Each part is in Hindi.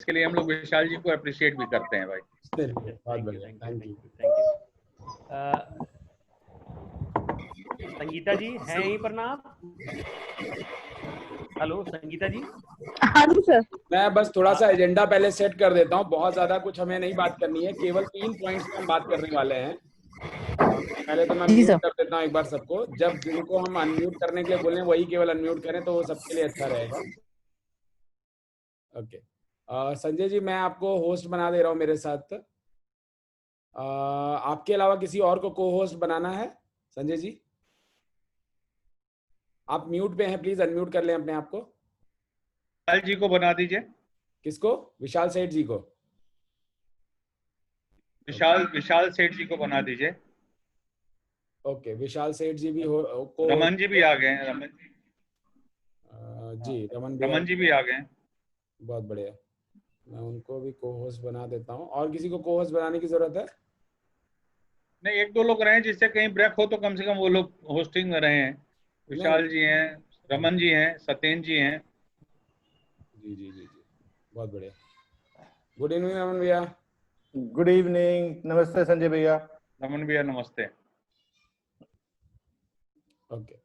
इसके लिए हम लोग विशाल जी को अप्रिशिएट भी करते हैं भाई। बहुत बढ़िया, थैंक यू। संगीता जी हैं यहीं पर ना आप? हेलो संगीता जी। हाँ जी सर। मैं बस थोड़ा सा एजेंडा पहले सेट कर देता हूँ, बहुत ज्यादा कुछ हमें नहीं बात करनी है, केवल 3 पॉइंट्स पे हम बात करने वाले हैं। पहले तो मैं म्यूट कर देता हूँ एक बार सबको, जब जिनको हम अनम्यूट करने के लिए बोलें वही केवल अनम्यूट करें तो वो सबके लिए अच्छा रहेगा। ओके, संजय जी मैं आपको होस्ट बना दे रहा हूँ मेरे साथ। आपके अलावा किसी और को को होस्ट बनाना है? संजय जी आप म्यूट पे हैं, प्लीज अनम्यूट कर लें अपने आप को। विशाल जी को बना दीजिए। किसको? विशाल सेठ जी को? विशाल सेठ जी को बना दीजिए। ओके, विशाल सेठ जी भी हो को। रमन जी भी आ गए हैं। जी रमन जी भी आ गए हैं। बहुत बढ़िया, मैं उनको भी को होस्ट बना देता हूँ। और किसी को को होस्ट बनाने की जरूरत है? नहीं, 1-2 लोग रहे, जिससे कहीं ब्रेक हो तो कम से कम वो लोग होस्टिंग में रहे हैं। विशाल जी हैं, रमन जी हैं, सत्येंद्र जी हैं। जी जी जी जी, बहुत बढ़िया। गुड इवनिंग रमन भैया। गुड इवनिंग, नमस्ते संजय भैया। रमन भैया नमस्ते। ओके,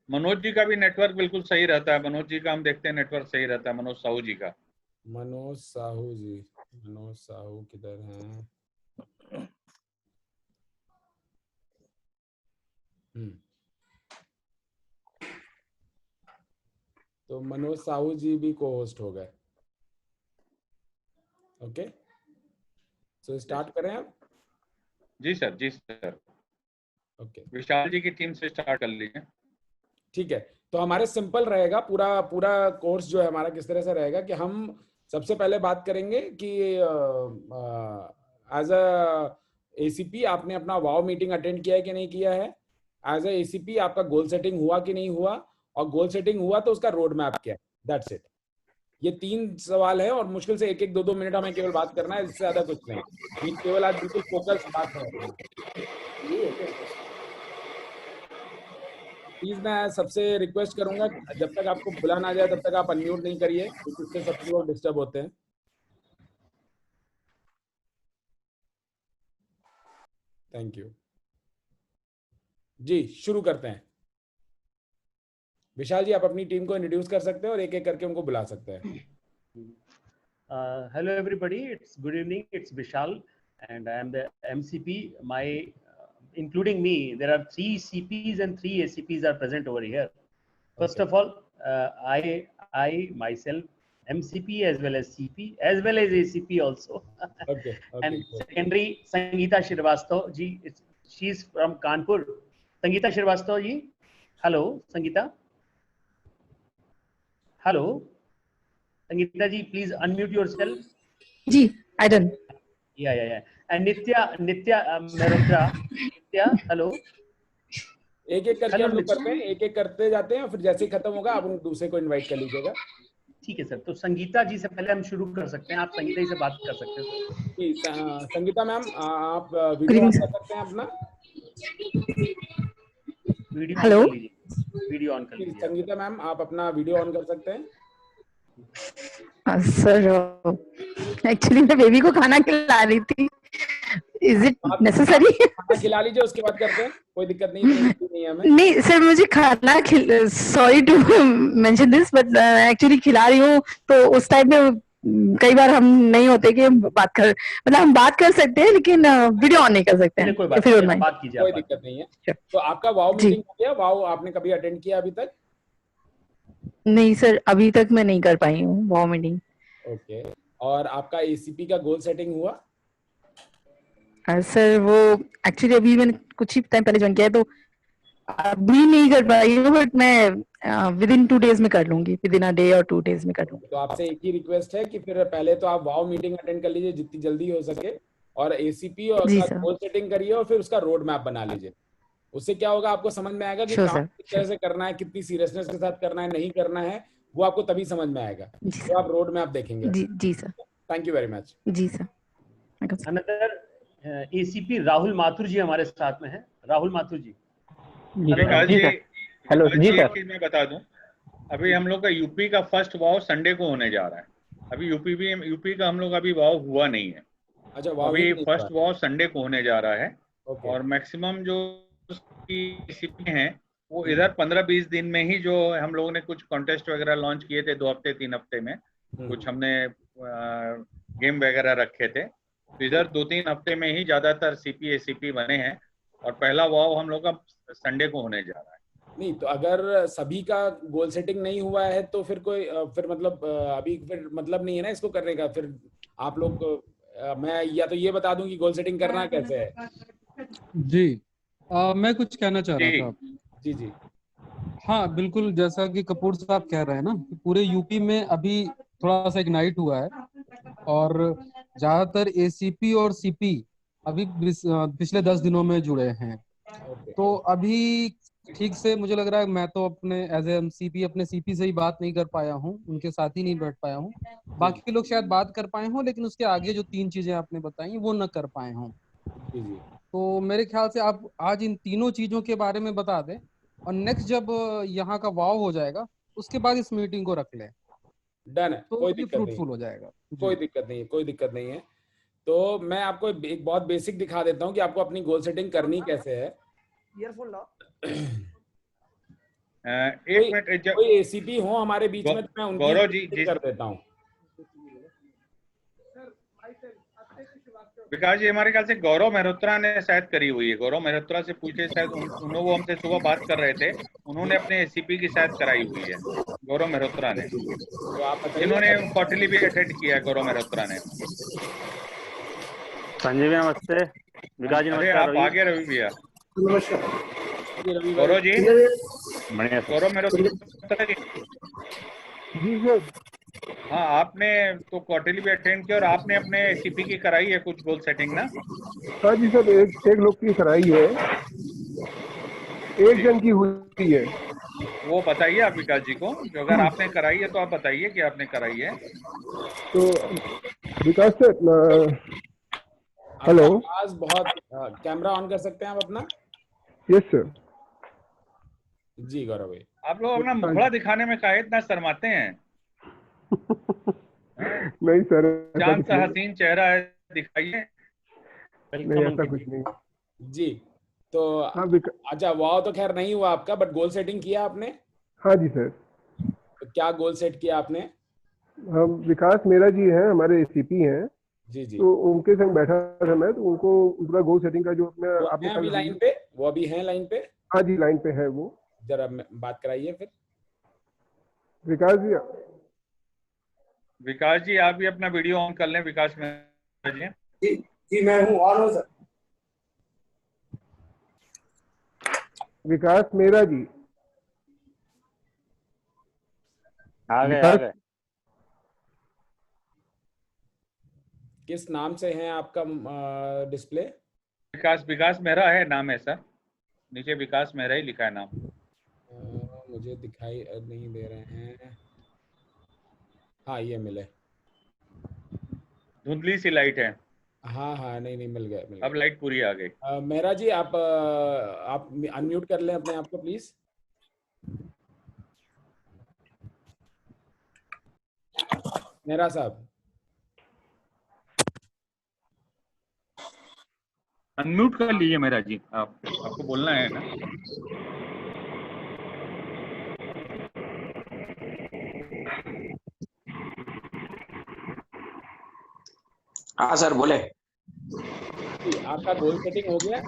मनोज जी का भी नेटवर्क बिल्कुल सही रहता है। मनोज जी का हम देखते हैं नेटवर्क सही रहता है, मनोज साहू जी का। मनोज साहू जी, मनोज साहू किधर हैं? तो मनोज साहू जी भी को होस्ट हो गए। ओके, सो स्टार्ट करें अब? जी सर, जी सर। ओके, विशाल जी की टीम से स्टार्ट कर लीजिए। ठीक है। तो हमारे सिंपल रहेगा, पूरा पूरा कोर्स जो है हमारा किस तरह से रहेगा कि हम सबसे पहले बात करेंगे कि एज अ एसीपी आपने अपना वाव मीटिंग अटेंड किया है कि नहीं किया है। एज अ एसीपी आपका गोल सेटिंग हुआ कि नहीं हुआ, और गोल सेटिंग हुआ तो उसका रोड मैप क्या है। That's it. ये 3 सवाल है और मुश्किल से 1-1, 2-2 मिनट हमें केवल बात करना है, इससे ज्यादा कुछ नहीं। ये केवल आज बिल्कुल फोकस बात है। प्लीज मैं सबसे रिक्वेस्ट करूंगा, जब तक आपको बुला ना जाए तब तक आप अनम्यूट नहीं करिए, क्योंकि इससे सब लोग डिस्टर्ब होते हैं। थैंक यू जी, शुरू करते हैं। विशाल जी आप अपनी टीम को इंट्रोड्यूस कर सकते हैं और एक एक करके उनको बुला सकते हैं। Hello everybody, it's good evening, it's Vishal and I am the MCP. Including me, there are 3 CPs and 3 ACPs are present over here. First of all, I myself MCP as well as CP as well as ACP also. Okay, and secondary Sangeeta Shrivastava ji, she is from Kanpur. Sangeeta Shrivastava ji, hello Sangeeta. Hello Sangeeta ji, please unmute yourself. Ji, I done. Yeah. And Nitya Mehrotra. Nitya, hello. एक एक करके हम लोग करते हैं, एक एक करते जाते हैं, फिर जैसे ही खत्म होगा आप उन दूसरे को इनवाइट कर लीजिएगा। ठीक है सर, तो संगीता जी से पहले हम शुरू कर सकते हैं। आप संगीता जी से बात कर सकते हैं जी, संगीता मैम आप वीडियो ऑन कर सकते हैं अपना? वीडियो हेलो, ऑन कर लीजिए, वीडियो ऑन कर लीजिए। संगीता मैम आप अपना वीडियो ऑन कर सकते हैं? सर एक्चुअली मैं बेबी को खाना खिला रही थी। Is it necessary? खाना खिला लीजिए, उसके बाद करते हैं, कोई दिक्कत नहीं है हमें। नहीं सर, मुझे खाना sorry to mention this but actually खिला रही हूँ, तो उस टाइम में कई बार हम नहीं होते कि हम बात कर, मतलब हम बात कर सकते हैं लेकिन वीडियो ऑन नहीं कर सकते हैं। कोई बात नहीं, बात कीजिए, कोई दिक्कत नहीं है। तो आपका वाव मीटिंग हो गया? वाव आपने कभी अटेंड किया अभी तक? नहीं सर, अभी तक मैं नहीं कर पाई हूँ वाव मीटिंग। ओके, और आपका एसीपी का गोल सेटिंग हुआ? सर वो एक्चुअली अभी मैंने कुछ ही टाइम पहले ज्वाइन किया है, तो अभी नहीं कर पाई हूँ, बट मैं विद इन 2 days में कर लूंगी, विद इन अ डे और 2 days में कर लूंगी। तो आपसे एक ही रिक्वेस्ट है कि फिर पहले तो आप वाव मीटिंग अटेंड कर लीजिए जितनी जल्दी हो सके, और एसीपी और गोल सेटिंग करिए, और फिर उसका रोड मैप बना लीजिए। उससे क्या होगा, आपको समझ में आएगा कि काम किस तरह से करना है, कितनी सीरियसनेस के साथ करना है, नहीं करना है, वो आपको तभी समझ में आएगा, तो आप रोड मैप देखेंगे। जी sir, thank you very much. जी sir. Another ACP Rahul Mathur ji हमारे साथ में है। राहुल माथुर जी, विकास जी, हेलो जी सर। मैं बता दूं, अभी हम लोग का यूपी का फर्स्ट वाव संडे को होने जा रहा है। अभी यूपी का हम लोग अभी वाव हुआ नहीं है। अच्छा, वाव अभी ही नहीं फर्स्ट हुआ। वाव संडे को होने जा रहा है। ओके। और मैक्सिमम जो सीपी हैं वो इधर 15-20 दिन में ही, जो हम लोगों ने कुछ कॉन्टेस्ट वगैरह लॉन्च किए थे 2 हफ्ते 3 हफ्ते में, कुछ हमने गेम वगैरह रखे थे, तो इधर 2-3 हफ्ते में ही ज्यादातर सीपी एसीपी बने हैं। और पहला वाव हम लोग का संडे को होने जा रहा है। नहीं तो अगर सभी का गोल सेटिंग नहीं हुआ है तो फिर कोई फिर मतलब अभी फिर मतलब नहीं है ना इसको करने का। फिर आप लोग मैं या तो ये बता दूं कि गोल सेटिंग करना कैसे है। जी मैं कुछ कहना चाह रहा जी था। जी जी। हाँ बिल्कुल, जैसा कि कपूर साहब कह रहे हैं ना, कि पूरे यूपी में अभी थोड़ा सा इग्नाइट हुआ है और ज्यादातर एसीपी और सीपी अभी पिछले 10 दिनों में जुड़े हैं। ओके। तो अभी ठीक से मुझे लग रहा है, मैं तो अपने एज ए सीपी अपने सीपी से ही बात नहीं कर पाया हूँ, उनके साथ ही नहीं बैठ पाया हूँ। बाकी लोग शायद बात कर पाए हों, लेकिन उसके आगे जो 3 चीजें आपने बताई वो न कर पाए हों। जी जी। तो मेरे ख्याल से आप आज इन तीनों चीजों के बारे में बता दें, और नेक्स्ट जब यहाँ का वाव हो जाएगा उसके बाद इस मीटिंग को रख लें, डन है, तो कोई ये दिक्कत नहीं, फ्रूटफुल हो जाएगा। कोई जी दिक्कत नहीं है, कोई दिक्कत नहीं है। तो मैं आपको एक बहुत बेसिक दिखा देता हूँ कि आपको अपनी गोल सेटिंग करनी कैसे है। ईयरफोन लाओ। एक मिनट, कोई एसीपी हो हमारे बीच में तो मैं उनकी गौरव जी कर देता हूँ। विकास जी, हमारे ख्याल से गौरव मेहरोत्रा ने शायद करी हुई है। गौरव मेहरोत्रा से पूछे, शायद उन्होंने, वो हमसे सुबह बात कर रहे थे, उन्होंने अपने एसीपी की शायद कराई हुई है, गौरव मेहरोत्रा ने, तो आप बताइए। जिन्होंने क्वार्टरली भी अटेंड किया है, गौरव मेहरोत्रा ने। संजय भैया नमस्ते। विकास जी अरे नमस्कार। आप आगे रवि भैया। रवि भाई। गौरव जी, बढ़िया सर। गौरव मेहरोत्रा जी। जी सर। हाँ, आपने तो क्वार्टरली भी अटेंड किया और आपने अपने एसीपी की कराई है कुछ गोल सेटिंग ना? हाँ जी सर, एक लोग की कराई है, एक जन की हुई है। वो बताइए आप विकास जी को, जो अगर आपने कराई है तो आप बताइए कि आपने कराई है। तो विकास सर, हेलो। आवाज बहुत, कैमरा ऑन कर सकते हैं आप अपना? Yes sir. जी गौरव भाई। आप लोग अपना मुखड़ा दिखाने में काहे इतना शर्माते हैं? नहीं सर, ऐसा चांद कुछ सा नहीं। हसीन चेहरा है, दिखाइए। नहीं, ऐसा कुछ नहीं। जी तो हाँ अच्छा, वाव तो खैर नहीं हुआ आपका, बट गोल सेटिंग किया आपने? हाँ जी सर। तो क्या गोल सेट किया आपने? हम विकास मेरा जी हैं, हमारे एसीपी हैं, जी जी। तो उनके संग बैठा था मैं, तो उनको पूरा गोल सेटिंग का जो अपने वो आपने हैं अभी कल, लाइन पे? वो अभी हैं लाइन पे? हाँ जी लाइन पे है वो। जरा बात कराइए फिर। विकास जी, विकास जी, आप भी अपना वीडियो ऑन कर लें। विकास में जी, जी मैं हूँ, ऑन हो सर। विकास मेरा जी। आ गए। किस नाम से है आपका डिस्प्ले? विकास मेहरा है नाम है सर, नीचे विकास मेहरा ही लिखा है नाम। मुझे दिखाई नहीं दे रहे हैं। हाँ ये मिले। धुंधली सी लाइट है। हाँ हाँ, नहीं मिल गया। अब लाइट पूरी आ गई। मेहरा जी, आप अनम्यूट कर लें अपने आप को प्लीज। मेहरा साहब अनम्यूट कर लीजिए मेहरा जी, आपको बोलना है ना। हाँ सर बोले। आपका गोल सेटिंग हो गया?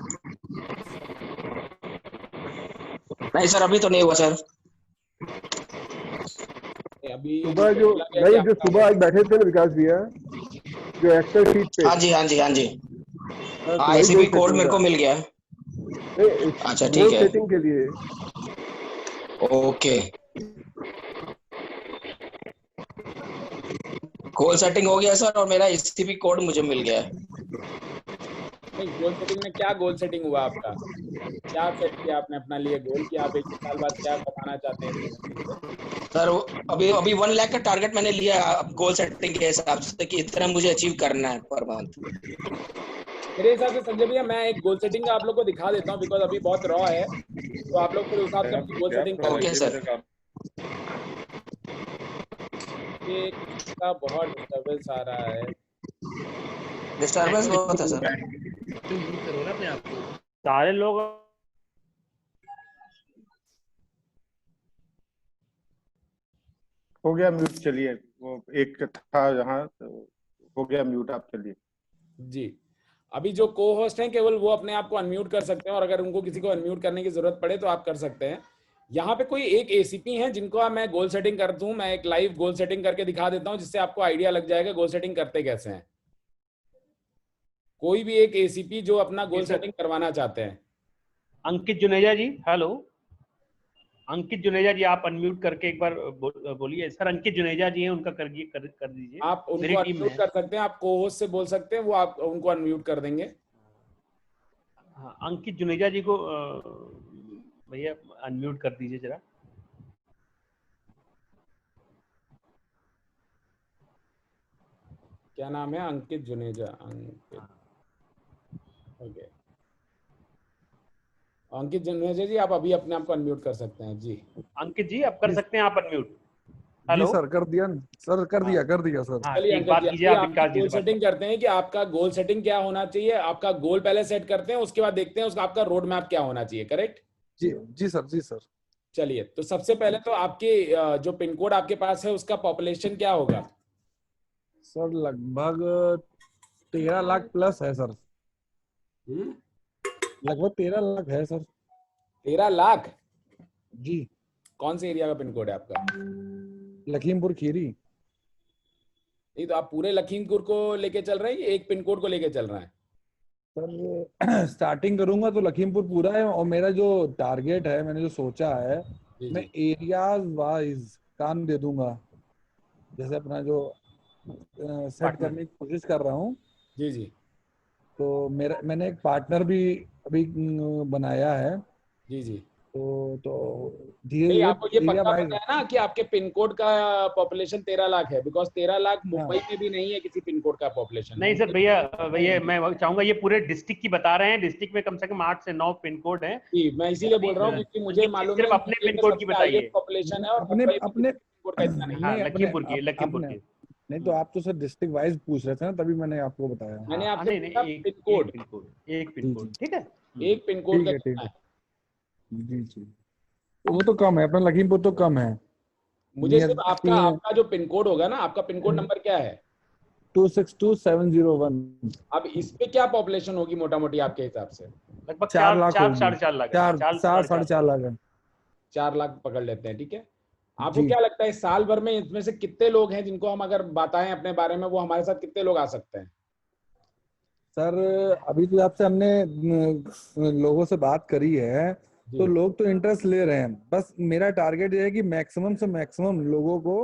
नहीं सर, अभी तो नहीं हुआ सर। अभी सुबह जो नहीं, जो सुबह आज बैठे थे ना विकास भैया, जो एक्टर शीट पे। हाँ जी। हाँ, एसीपी कोड मेरे को मिल गया। अच्छा ठीक है, सेटिंग के लिए। ओके, गोल सेटिंग हो गया सर, और मेरा एसीपी कोड मुझे मिल गया है। गोल सेटिंग में क्या गोल सेटिंग हुआ आपका? क्या सेट किया आपने अपना लिए गोल कि आप 1 साल बाद क्या कमाना चाहते हैं? सर अभी 1 लाख का टारगेट मैंने लिया गोल सेटिंग के हिसाब से कि इतना मुझे अचीव करना है पर मंथ। मेरे हिसाब से संजय भैया, मैं एक गोल सेटिंग का आप लोग को दिखा देता हूँ, बिकॉज अभी बहुत रॉ है, तो आप लोग फिर उस हिसाब से अपनी गोल सेटिंग कर ओके सर। मुझे किसी का बहुत डिस्टरबेंस आ रहा है। डिस्टर्बेंस बहुत है सर। करो ना अपने आप को। सारे लोग हो गया म्यूट, चलिए। वो एक था यहाँ, तो हो गया म्यूट, आप चलिए। जी, अभी जो को होस्ट हैं केवल वो अपने आप को अनम्यूट कर सकते हैं, और अगर उनको किसी को अनम्यूट करने की जरूरत पड़े तो आप कर सकते हैं। यहाँ पे कोई एक एसीपी है जिनको मैं गोल सेटिंग कर दूं, मैं एक लाइव गोल सेटिंग करके दिखा देता हूं जिससे आपको आइडिया लग जाएगा गोल सेटिंग करते कैसे हैं। कोई भी एक एसीपी जो अपना गोल सेटिंग करवाना चाहते हैं। अंकित जुनेजा जी, हेलो। अंकित जुनेजा जी, आप अनम्यूट करके एक बार बोलिए। सर अंकित जुनेजा जी हैं, उनका कर दीजिए। आप मेरी उनको टीम अनम्यूट में कर सकते हैं, आप को होस्ट से बोल सकते हैं, वो आप उनको अनम्यूट कर देंगे। हाँ, अंकित जुनेजा जी को भैया अनम्यूट कर दीजिए जरा। क्या नाम है? अंकित जुनेजा। अंकित, ओके। अंकित जुनेजा जी, आप अभी अपने आप को अनम्यूट कर सकते हैं। जी अंकित जी, आप कर सकते हैं आप अनम्यूट। हेलो जी सर, कर दिया सर, कर दिया सर। हाँ, चलिए ठीक, अंकित बात जी, कीजिए अभी आप आपकी विकास जी गोल से बात सेटिंग करते हैं कि आपका गोल सेटिंग क्या होना चाहिए। आपका गोल पहले सेट करते हैं, उसके बाद देखते हैं उसका आपका रोड मैप क्या होना चाहिए। करेक्ट? जी जी सर, जी सर। चलिए, तो सबसे पहले तो आपके जो पिन कोड आपके पास है उसका पॉपुलेशन क्या होगा? सर लगभग 13 लाख प्लस है सर। लगभग 13 लाख है सर। 13 लाख? जी। कौन से एरिया का पिन कोड है आपका? लखीमपुर खीरी। नहीं, तो आप पूरे लखीमपुर को लेके चल रहे हैं या एक पिन कोड को लेके चल रहे हैं? सर स्टार्टिंग करूंगा तो लखीमपुर पूरा है, और मेरा जो टारगेट है, मैंने जो सोचा है, जी मैं जी एरियाज वाइज काम दे दूंगा। जैसे अपना जो सेट करने की कोशिश कर रहा हूँ, जी जी तो मैंने एक पार्टनर भी अभी बनाया है। जी जी। तो धीरे नहीं, आपको ये धीरे एरिया पक्का वाइज। पता है ना कि आपके पिन कोड का पॉपुलेशन 13 लाख है? बिकॉज 13 लाख मुंबई में भी नहीं है किसी पिन कोड का पॉपुलेशन। नहीं सर, भैया मैं चाहूंगा ये पूरे डिस्ट्रिक्ट की बता रहे हैं। डिस्ट्रिक्ट में कम से कम 8 से 9 पिन कोड हैं। जी, मैं इसीलिए बोल रहा हूँ क्योंकि मुझे मालूम सिर्फ है अपने पिन कोड की बताइए। पॉपुलेशन है और अपने मुंबई में अपने पिन कोड का इतना नहीं हाँ, है। लखीमपुर की। नहीं तो आप तो सर डिस्ट्रिक्ट वाइज पूछ रहे थे ना, तभी मैंने आपको बताया। मैंने हाँ, आपसे नहीं, पूछा पिन कोड। एक पिन कोड, ठीक है। एक पिन कोड ठीक का है, ठीक कितना है? जी जी। तो वो तो कम है, अपना लखीमपुर तो कम है। मुझे नियर सिर्फ आपका जो पिन कोड होगा ना, आपका पिन कोड नंबर क्या है? 262701। अब इस पे क्या पॉपुलेशन होगी मोटा मोटी आपके हिसाब से? लगभग 4 लाख होगी। 4.5 लाख, 4 लाख है। 4 लाख पकड़ लेते हैं, ठीक है। आपको जी। क्या लगता है साल भर में इसमें से कितने लोग हैं जिनको हम अगर बताएं अपने बारे में, वो हमारे साथ कितने लोग आ सकते हैं? सर अभी तो आपसे हमने लोगों से बात करी है, तो लोग तो इंटरेस्ट ले रहे हैं। बस मेरा टारगेट ये है कि मैक्सिमम से मैक्सिमम लोगों को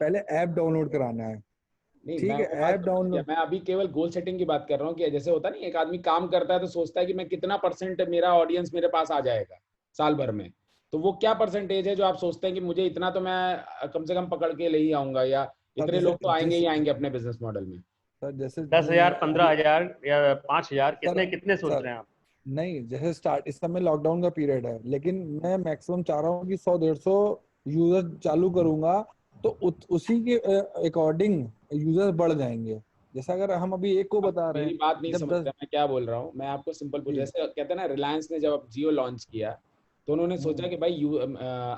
पहले ऐप डाउनलोड कराना है। नहीं, ठीक मैं है, वो बात ऐप समझ गया। डाउनलोड। मैं अभी केवल गोल सेटिंग की बात कर रहा हूँ कि जैसे होता नहीं, एक आदमी काम करता है तो सोचता है कि मैं कितना परसेंट मेरा ऑडियंस मेरे पास आ जाएगा साल भर में। तो वो क्या परसेंटेज है जो आप सोचते हैं कि मुझे इतना तो मैं कम से कम पकड़ के ले ही आऊंगा, या इतने लोग तो आएंगे ही आएंगे अपने बिजनेस मॉडल में? सर जैसे 10,000, 15,000 या 5,000, कितने सोच रहे हैं आप? नहीं, जैसे स्टार्ट इस समय लॉकडाउन का पीरियड है, लेकिन मैं मैक्सिमम चाह रहा हूँ कि 100-150 यूजर चालू करूंगा, तो उसी के अकॉर्डिंग यूजर बढ़ जाएंगे। जैसा अगर हम अभी एक को बता रहे हैं, मेरी बात नहीं जब समझते मैं क्या बोल रहा हूँ। मैं आपको सिंपल पूछ, जैसे कहते हैं ना, रिलायंस ने जब जियो लॉन्च किया तो उन्होंने सोचा कि भाई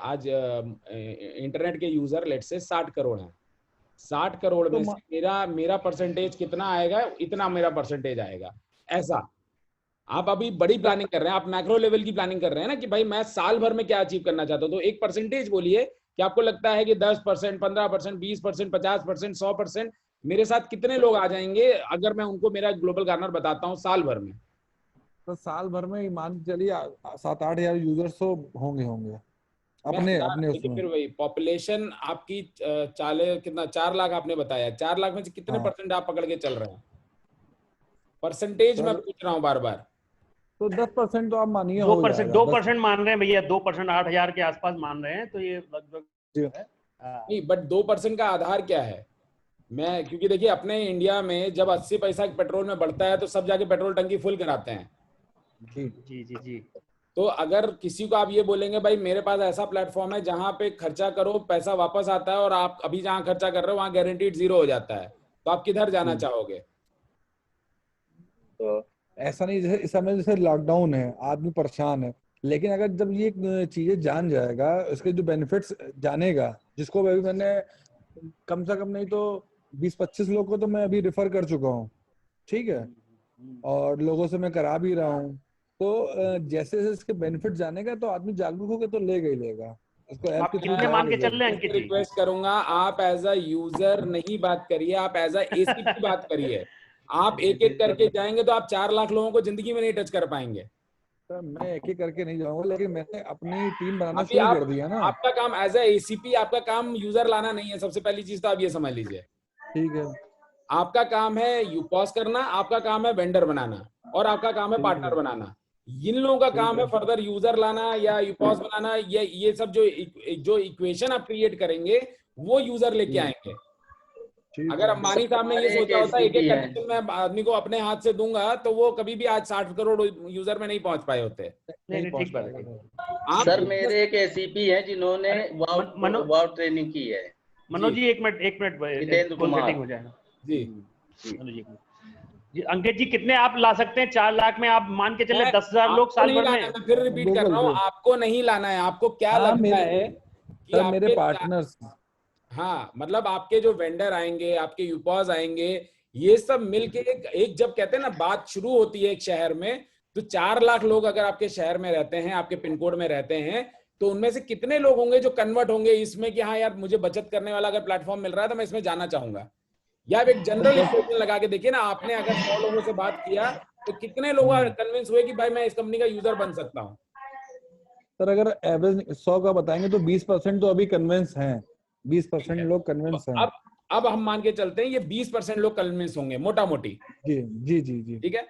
आज इंटरनेट के यूजर लेट से 60 करोड़ हैं। 60 करोड़ में से मेरा परसेंटेज कितना आएगा, इतना मेरा परसेंटेज आएगा। ऐसा आप अभी बड़ी प्लानिंग कर रहे हैं, आप मैक्रो लेवल की प्लानिंग कर रहे हैं ना कि भाई मैं साल भर में क्या अचीव करना चाहता हूँ। तो एक परसेंटेज बोलिए कि आपको लगता है कि 10%, 15%, 20%, 50%, 100% मेरे साथ कितने लोग आ जाएंगे अगर मैं उनको मेरा ग्लोबल गार्नर बताता हूँ साल भर में? तो साल भर में मान चलिए 7-8 हजार यूजर्स तो होंगे अपने लेकिन उसमें। फिर वही पॉपुलेशन आपकी कितना, 4 लाख आपने बताया। 4 लाख में से कितने परसेंट आप पकड़ के चल रहे हैं? परसेंटेज मैं पूछ रहा हूँ बार बार। तो 10% तो आप मानिए 2% मान रहे हैं भैया, 2%, 8,000 के आसपास मान रहे हैं, तो ये लगभग नहीं, बट 2% का आधार क्या है? मैं क्योंकि देखिए अपने इंडिया में जब 80 पैसा पेट्रोल में बढ़ता है तो सब जाके पेट्रोल टंकी फुल कराते हैं। जी। तो अगर किसी को आप ये बोलेंगे भाई मेरे पास ऐसा प्लेटफॉर्म है जहां पे खर्चा करो पैसा वापस आता है और आप अभी जहां खर्चा कर रहे हो वहां गारंटीड 0 हो जाता है, तो आप किधर जाना चाहोगे? तो ऐसा नहीं, जैसे इस समय जैसे लॉकडाउन है, आदमी परेशान है, लेकिन अगर जब ये चीजें जान जाएगा, इसके जो बेनिफिट्स जानेगा, जिसको अभी मैंने कम से कम नहीं तो 20-25 लोग को तो मैं अभी रेफर कर चुका हूँ, ठीक है, और लोगों से मैं करा भी रहा हूँ। तो जैसे जैसे इसके बेनिफिट जानेगा तो आदमी जागरूक होकर तो लेगा ही लेगा इसको, ऐप आप के थ्रू कितने मान के चल रहे हैं अंकित जी? रिक्वेस्ट करूंगा, आप एज अ यूजर नहीं बात करिए, आप एज अ एसीपी बात करिए। आप एक एक करके जाएंगे तो आप 4 लाख लोगों को जिंदगी में नहीं टच कर पाएंगे। सर मैं एक एक करके नहीं जाऊंगा, लेकिन मैंने अपनी टीम बनाना अभी शुरू आप कर दिया ना। आपका काम एज अ एसीपी, आपका काम यूजर लाना नहीं है। सबसे पहली चीज तो आप ये समझ लीजिए, ठीक है, आपका काम है यूपॉस करना, आपका काम है वेंडर बनाना, और आपका काम है ठीक पार्टनर है, बनाना। इन लोगों का ठीक काम है है, फर्दर यूजर लाना या यूपॉस बनाना। ये सब जो इक्वेशन आप क्रिएट करेंगे वो यूजर लेके आएंगे। ठीक अगर है। अंबानी साहब ने ये सोचा होता एक एक कनेक्शन मैं आदमी को अपने हाथ से दूंगा तो वो कभी भी आज 60 करोड़ यूजर में नहीं पहुंच पाए होते। नहीं पहुंच ठीक बात पाएगा है। सर। आप सर मेरे एक एसीपी हैं जिन्होंने मनो वाव ट्रेनिंग की है। मनोज जी एक मिनट जितेंद्र गोल कुमार। सेटिंग हो जाएगा जी मनोज जी। जी अंकित जी कितने आप ला सकते हैं? 4 लाख में आप मान के चले मैं- 10,000 लोग आपको साल नहीं भर लाना में। है, मैं फिर रिपीट कर बिल्कुल रहा हूँ, बिल्कुल। आपको नहीं लाना है। आपको क्या हाँ लगता मेरे है कि सर, मेरे आपके पार्टनर्स, हाँ, मतलब आपके जो वेंडर आएंगे, आपके यूपॉज आएंगे, ये सब मिलके एक जब कहते हैं ना बात शुरू होती है एक शहर में, तो 4 लाख लोग अगर आपके शहर में रहते हैं, आपके पिन कोड में रहते हैं, तो उनमें से कितने लोग होंगे जो कन्वर्ट होंगे इसमें कि हाँ यार मुझे बचत करने वाला अगर प्लेटफॉर्म मिल रहा है तो मैं इसमें जाना चाहूंगा। या आप एक जनरल इक्वेशन लगा के देखिए ना, आपने अगर 100 लोगों से बात किया तो कितने लोग कन्विंस हुए कि भाई मैं इस कंपनी का यूजर बन सकता हूँ? सर अगर एवरेज 100 का बताएंगे तो 20% तो अभी कन्विंस हैं, 20% लोग कन्विंस तो हैं। अब हम मान के चलते हैं ये 20% लोग कन्विंस होंगे मोटा मोटी। जी जी जी जी। ठीक है,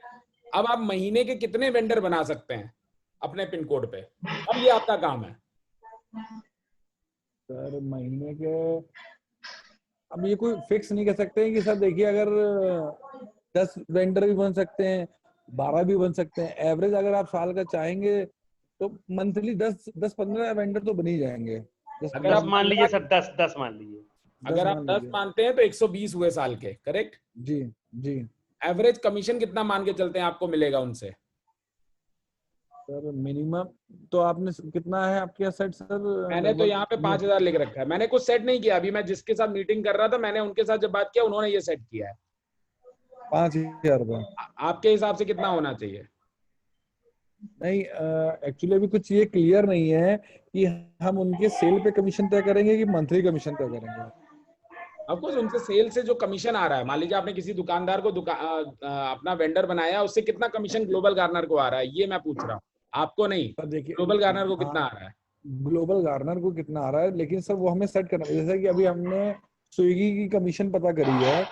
अब आप महीने के कितने वेंडर बना सकते हैं अपने पिन कोड पे? अब ये आपका काम है। सर महीने के, अब ये कोई फिक्स नहीं कर सकते हैं कि सर देखिए अगर 10 वेंडर भी बन सकते हैं, 12 भी बन सकते हैं। एवरेज अगर आप साल का चाहेंगे तो मंथली 10-15 वेंडर तो बन ही जाएंगे। अगर 10 आप मान लीजिए 15 सर, 10 मान लीजिए। अगर आप 10 मानते हैं तो 120 हुए साल के, करेक्ट? जी जी। एवरेज कमीशन कितना मान के चलते हैं आपको मिलेगा उनसे? सर मिनिमम तो आपने कितना है आपके यहाँ सेट सर? मैंने तो यहाँ पे 5,000 लिख रखा है। मैंने कुछ सेट नहीं किया अभी, मैं जिसके साथ मीटिंग कर रहा था मैंने उनके साथ जब बात किया उन्होंने ये सेट किया है। 5,000 रुपए। आपके हिसाब से कितना होना चाहिए? नहीं, एक्चुअली अभी कुछ ये क्लियर नहीं है कि हम उनके सेल पे कमीशन तय करेंगे कि मंथली कमीशन तय करेंगे। ऑफकोर्स उनसे सेल से जो कमीशन आ रहा है, मान लीजिए आपने किसी दुकानदार को अपना वेंडर बनाया, उससे कितना कमीशन ग्लोबल गार्नर को आ रहा है ये मैं पूछ रहा हूँ, आपको नहीं। सर देखिए ग्लोबल गार्नर को हाँ, कितना आ रहा है? ग्लोबल गार्नर को कितना आ रहा है, लेकिन सर वो हमें सेट करना है। जैसे कि अभी हमने स्विगी की कमीशन पता करी है,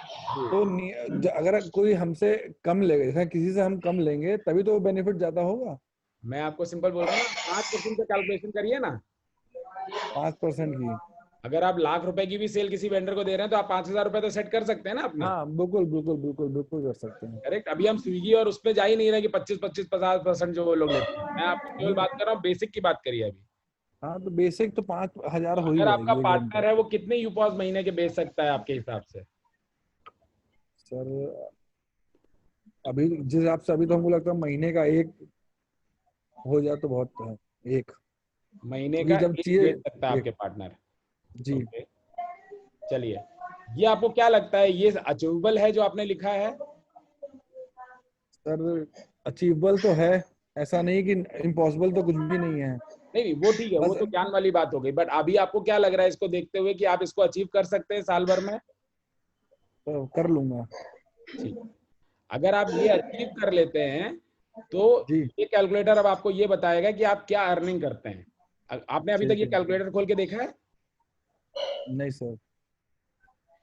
तो अगर कोई हमसे कम लेगा, जैसे किसी से हम कम लेंगे तभी तो बेनिफिट ज्यादा होगा। मैं आपको सिंपल बोल रहा हूँ ना, 5% का कैलकुलेशन करिए ना। 5% की। अगर आप लाख रुपए की भी सेल किसी वेंडर को दे रहे हैं तो आप 5,000 रुपए तो सेट कर सकते हैं ना अपना। हाँ बिल्कुल बिल्कुल बिल्कुल बिल्कुल कर सकते हैं। करेक्ट। अभी हम स्विगी और उस पर जा ही नहीं रहे कि 25-50% जो वो लोग लेते हैं। मैं आपको केवल बात कर रहा हूँ, बेसिक की बात करिए अभी। हाँ तो बेसिक तो 5,000 हो ही अगर आपका जाएगी एक घंटे। पार्टनर है वो कितने यूपॉस महीने के बेच सकता है आपके हिसाब से? सर अभी जिस हिसाब से अभी तो हमको लगता है महीने का एक हो जाए तो बहुत है। एक महीने क्योंकि का जब एक चाहिए बेच सकता है आपके पार्टनर? जी। ओके, चलिए, ये आपको क्या लगता है ये अचीवेबल है जो आपने लिखा है? सर अचीवेबल तो है, ऐसा नहीं कि इम्पॉसिबल तो कुछ भी नहीं है। नहीं वो ठीक है, वो बस तो ज्ञान वाली बात हो गई, बट अभी आपको क्या लग रहा है इसको देखते हुए कि आप इसको अचीव कर सकते हैं साल भर में? तो कर लूंगा। ठीक, अगर आप ये अचीव कर लेते हैं तो जी ये कैलकुलेटर अब आपको ये बताएगा कि आप क्या अर्निंग करते हैं। आपने अभी तक ठीक ये है। कैलकुलेटर खोल के देखा है? नहीं सर।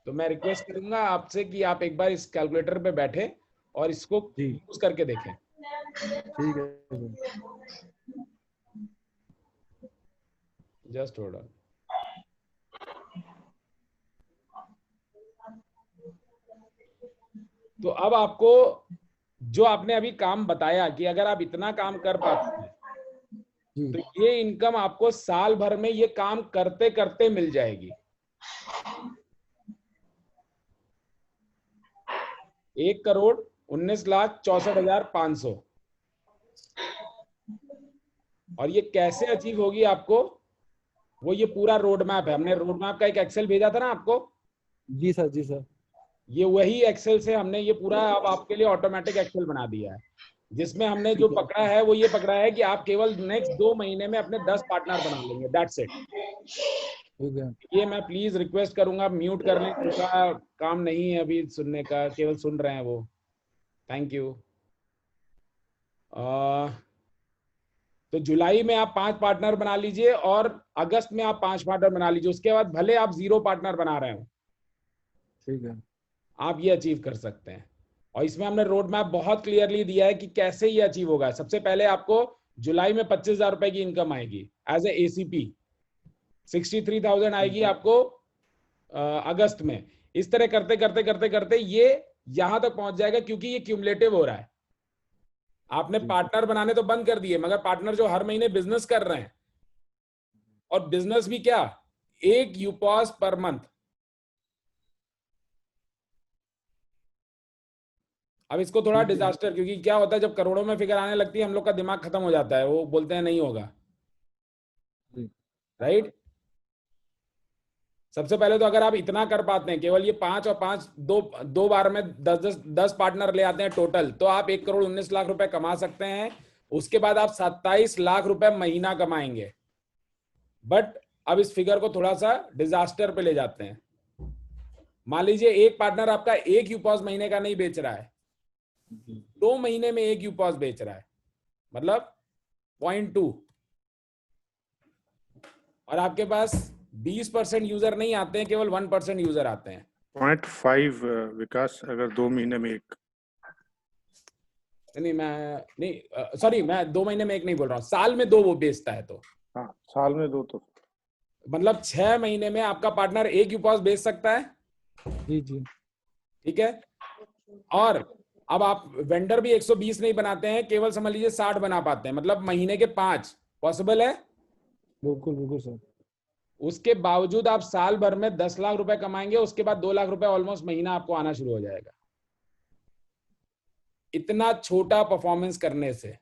तो मैं रिक्वेस्ट करूंगा आपसे कि आप एक बार इस कैलकुलेटर पे बैठे और इसको जी यूज करके देखें। ठीक है सर। Just hold on. तो अब आपको जो आपने अभी काम बताया कि अगर आप इतना काम कर पाते हैं तो ये इनकम आपको साल भर में ये काम करते करते मिल जाएगी। 1,19,64,500। और ये कैसे अचीव होगी आपको, वो ये पूरा रोड मैप है। हमने रोड मैप का एक एक्सेल भेजा था ना आपको। जी सर, जी सर। ये वही एक्सेल से हमने ये पूरा अब आपके लिए ऑटोमेटिक एक्सेल बना दिया है, जिसमें हमने जो पकड़ा है वो ये पकड़ा है कि आप केवल नेक्स्ट 2 महीने में अपने 10 पार्टनर बना लेंगे। That's it. ये मैं प्लीज रिक्वेस्ट करूंगा, म्यूट करने का काम नहीं है अभी सुनने का, केवल सुन रहे हैं वो। Thank you. तो जुलाई में आप 5 पार्टनर बना लीजिए और अगस्त में आप 5 पार्टनर बना लीजिए। उसके बाद भले आप 0 पार्टनर बना रहे हो, ठीक है, आप ये अचीव कर सकते हैं। और इसमें हमने रोड मैप बहुत क्लियरली दिया है कि कैसे ये अचीव होगा। सबसे पहले आपको जुलाई में 25,000 रुपए की इनकम आएगी एज ए ACP। 63,000 आएगी आपको अगस्त में। इस तरह करते करते करते करते ये यहां तक पहुंच जाएगा, क्योंकि ये क्यूमुलेटिव हो रहा है। आपने पार्टनर बनाने तो बंद कर दिए, मगर पार्टनर जो हर महीने बिजनेस कर रहे हैं, और बिजनेस भी क्या, 1 यूपॉस पर मंथ। अब इसको थोड़ा डिजास्टर, क्योंकि क्या होता है जब करोड़ों में फिगर आने लगती है हम लोग का दिमाग खत्म हो जाता है, वो बोलते हैं नहीं होगा। राइट। सबसे पहले तो अगर आप इतना कर पाते हैं, केवल ये 5 और 5 दो बार में 10 पार्टनर ले आते हैं टोटल, तो आप 1,19,00,000 रुपए कमा सकते हैं। उसके बाद आप 27 लाख रुपए महीना कमाएंगे। बट अब इस फिगर को थोड़ा सा डिजास्टर पे ले जाते हैं। मान लीजिए एक पार्टनर आपका 1 यूपॉस महीने का नहीं बेच रहा है, 2 महीने में 1 यूपॉस बेच रहा है, मतलब 0.2। और आपके पास 20% यूजर नहीं आते हैं, केवल 1% यूजर आते हैं। 0.5 विकास, अगर 2 महीने में 1। नहीं सॉरी, मैं 2 महीने में 1 नहीं बोल रहा हूँ, साल में 2 वो बेचता है तो। हाँ, साल में 2 तो मतलब 6 महीने में आपका पार्टनर 1 यूपॉस बेच सकता है। जी जी, ठीक है। और अब आप वेंडर भी 120 नहीं बनाते हैं, केवल समझ लीजिए 60 बना पाते हैं, मतलब महीने के 5 पॉसिबल है। बिल्कुल बिल्कुल सर। उसके बावजूद आप साल भर में 10 लाख रुपए कमाएंगे, उसके बाद 2 लाख रुपए ऑलमोस्ट महीना आपको आना शुरू हो जाएगा, इतना छोटा परफॉर्मेंस करने से।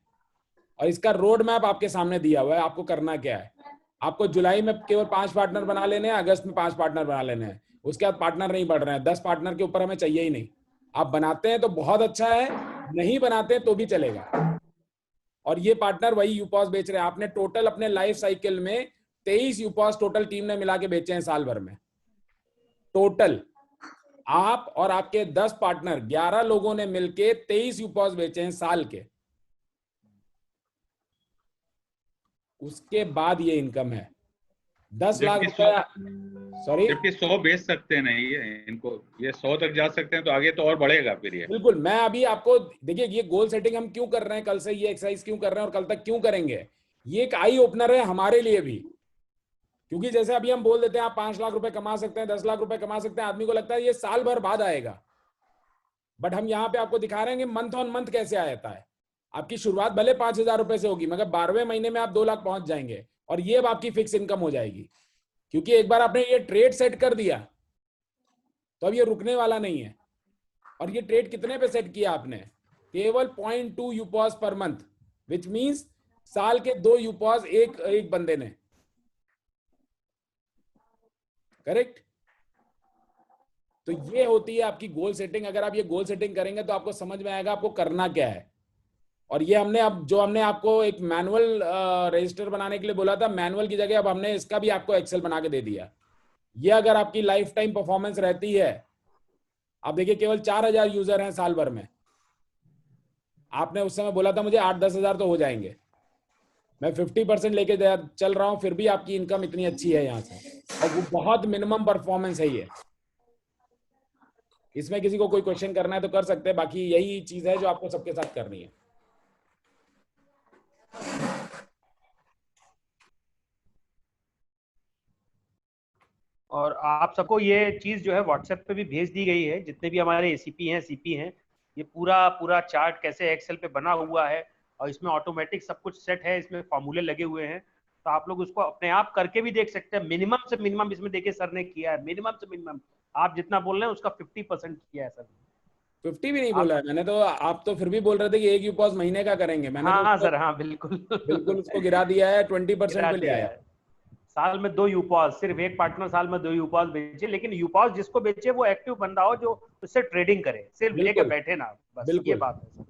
और इसका रोड मैप आपके सामने दिया हुआ है, आपको करना क्या है। आपको जुलाई में केवल 5 पार्टनर बना लेने हैं, अगस्त में 5 पार्टनर बना लेने हैं। उसके बाद पार्टनर नहीं बढ़ रहे हैं, 10 पार्टनर के ऊपर हमें चाहिए ही नहीं। आप बनाते हैं तो बहुत अच्छा है, नहीं बनाते तो भी चलेगा। और ये पार्टनर वही यूपॉस बेच रहे हैं। आपने टोटल अपने लाइफ साइकिल में 23 यूपॉस टोटल टीम ने मिला के बेचे हैं साल भर में। टोटल आप और आपके 10 पार्टनर 11 लोगों ने मिलके 23 यूपॉस बेचे हैं साल के। उसके बाद ये इनकम है 10 लाख रुपया। सॉरी, जबकि 100 बेच सकते हैं नहीं इनको, ये 100 तक जा सकते हैं, तो आगे तो और बढ़ेगा फिर ये। बिल्कुल। मैं अभी आपको देखिए, ये गोल सेटिंग हम क्यों कर रहे हैं, कल से ये एक्सरसाइज क्यों कर रहे हैं और कल तक क्यों करेंगे, ये एक आई ओपनर है हमारे लिए भी। क्योंकि जैसे अभी हम बोल देते हैं आप 5 लाख रुपए कमा सकते हैं, 10 लाख रुपए कमा सकते हैं, आदमी को लगता है ये साल भर बाद आएगा। बट हम यहाँ पे आपको दिखा रहे हैं कि मंथ ऑन मंथ कैसे आता है। आपकी शुरुआत भले 5,000 रुपए से होगी, मगर 12वें महीने में आप 2 लाख पहुंच जाएंगे, और ये अब आपकी फिक्स इनकम हो जाएगी। क्योंकि एक बार आपने ये ट्रेड सेट कर दिया तो अब ये रुकने वाला नहीं है। और ये ट्रेड कितने पे सेट किया आपने, केवल 0.2 यूपॉस पर मंथ, विच मींस साल के 2 यूपॉस एक बंदे ने। करेक्ट। तो ये होती है आपकी गोल सेटिंग। अगर आप ये गोल सेटिंग करेंगे तो आपको समझ में आएगा आपको करना क्या है। और ये हमने हमने आपको एक मैनुअल रजिस्टर बनाने के लिए बोला था, मैनुअल की जगह अब हमने इसका भी आपको एक्सेल बना के दे दिया। ये अगर आपकी लाइफ टाइम परफॉर्मेंस रहती है, आप देखिए केवल 4,000 यूजर हैं साल भर में। आपने उस समय बोला था मुझे 8-10 हजार तो हो जाएंगे, मैं 50% लेके चल रहा हूं, फिर भी आपकी इनकम इतनी अच्छी है यहाँ से। और वो बहुत मिनिमम परफॉर्मेंस है ये। इसमें किसी को कोई क्वेश्चन करना है तो कर सकते हैं, बाकी यही चीज है जो आपको सबके साथ करनी है। और आप सबको ये चीज जो है व्हाट्सएप पे भी भेज दी गई है, जितने भी हमारे एसीपी हैं, सीपी हैं, ये पूरा चार्ट कैसे एक्सेल पे बना हुआ है और इसमें ऑटोमेटिक सब कुछ सेट है, इसमें फॉर्मूले लगे हुए हैं, तो आप लोग उसको अपने आप करके भी देख सकते हैं। मिनिमम से मिनिमम इसमें देखिए सर ने किया है, मिनिमम से मिनिमम आप जितना बोल रहे हैं उसका 50% किया है सर। 50 भी नहीं बोला है मैंने तो, आप तो फिर भी बोल रहे थे कि एक यूपॉज महीने का करेंगे, मैंने हाँ तो सर, हाँ बिल्कुल बिल्कुल उसको गिरा दिया है, 20% पे ले आया। साल में 2 यूपॉज, सिर्फ एक पार्टनर साल में 2 यूपॉज बेचे, लेकिन यूपॉज जिसको बेचे वो एक्टिव बंदा हो, जो उससे ट्रेडिंग करे, सिर्फ लेके बैठे ना, बस ये बात है।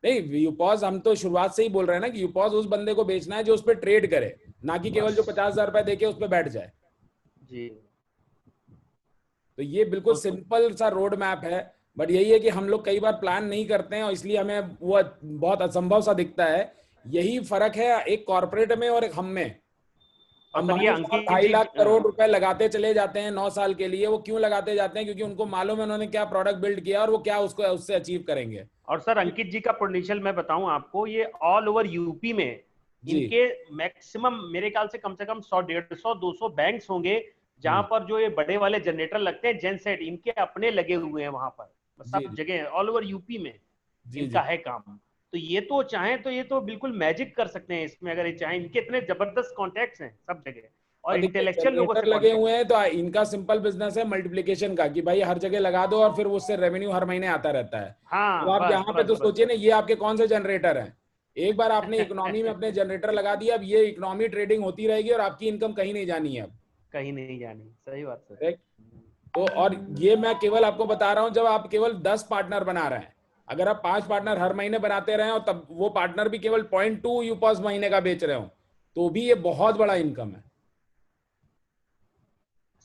नहीं, यूपॉज हम तो शुरुआत से ही बोल रहे हैं ना कि यूपॉज उस बंदे को बेचना है जो उस पर ट्रेड करे, ना कि केवल जो 50,000 रुपए देके उस पर बैठ जाए जी। तो ये बिल्कुल सिंपल सा रोड मैप है, बट यही है कि हम लोग कई बार प्लान नहीं करते हैं और इसलिए हमें वो बहुत असंभव सा दिखता है। यही फर्क है एक कॉर्पोरेट में और एक हम में। हम 2.5 लाख करोड़ रुपए लगाते चले जाते हैं 9 साल के लिए। वो क्यों लगाते जाते हैं? क्योंकि उनको मालूम है उन्होंने क्या प्रोडक्ट बिल्ड किया और वो क्या उसको उससे अचीव करेंगे। और सर अंकित जी का पोटेंशियल मैं बताऊं आपको, ये ऑल ओवर यूपी में इनके मैक्सिमम मेरे ख्याल से कम 100 150 200 बैंक्स होंगे जहां पर जो ये बड़े वाले जनरेटर लगते हैं जेनसेट, इनके अपने लगे हुए हैं वहां पर, सब जगह ऑल ओवर यूपी में इनका है काम। तो ये तो चाहें तो ये तो बिल्कुल मैजिक कर सकते हैं इसमें, अगर ये चाहें। इनके इतने जबरदस्त कॉन्टैक्ट्स हैं सब जगह और इंटेलेक्चुअल लोगों से लगे हुए हैं। तो इनका सिंपल बिजनेस है मल्टीप्लिकेशन का, कि भाई हर जगह लगा दो और फिर उससे रेवेन्यू हर महीने आता रहता है। हाँ, तो आप यहाँ पे तो सोचिए ना, ये आपके कौन से जनरेटर हैं। एक बार आपने इकोनॉमी में अपने जनरेटर लगा दिया, अब ये इकोनॉमी ट्रेडिंग होती रहेगी और आपकी इनकम कहीं नहीं जानी है, अब कहीं नहीं जानी। सही बात सर। तो और ये मैं केवल आपको बता रहा हूँ जब आप केवल 10 पार्टनर बना रहे हैं। अगर आप 5 पार्टनर हर महीने बनाते रहे और तब वो पार्टनर भी केवल 0.2 यूपॉस महीने का बेच रहे हो, तो भी ये बहुत बड़ा इनकम है।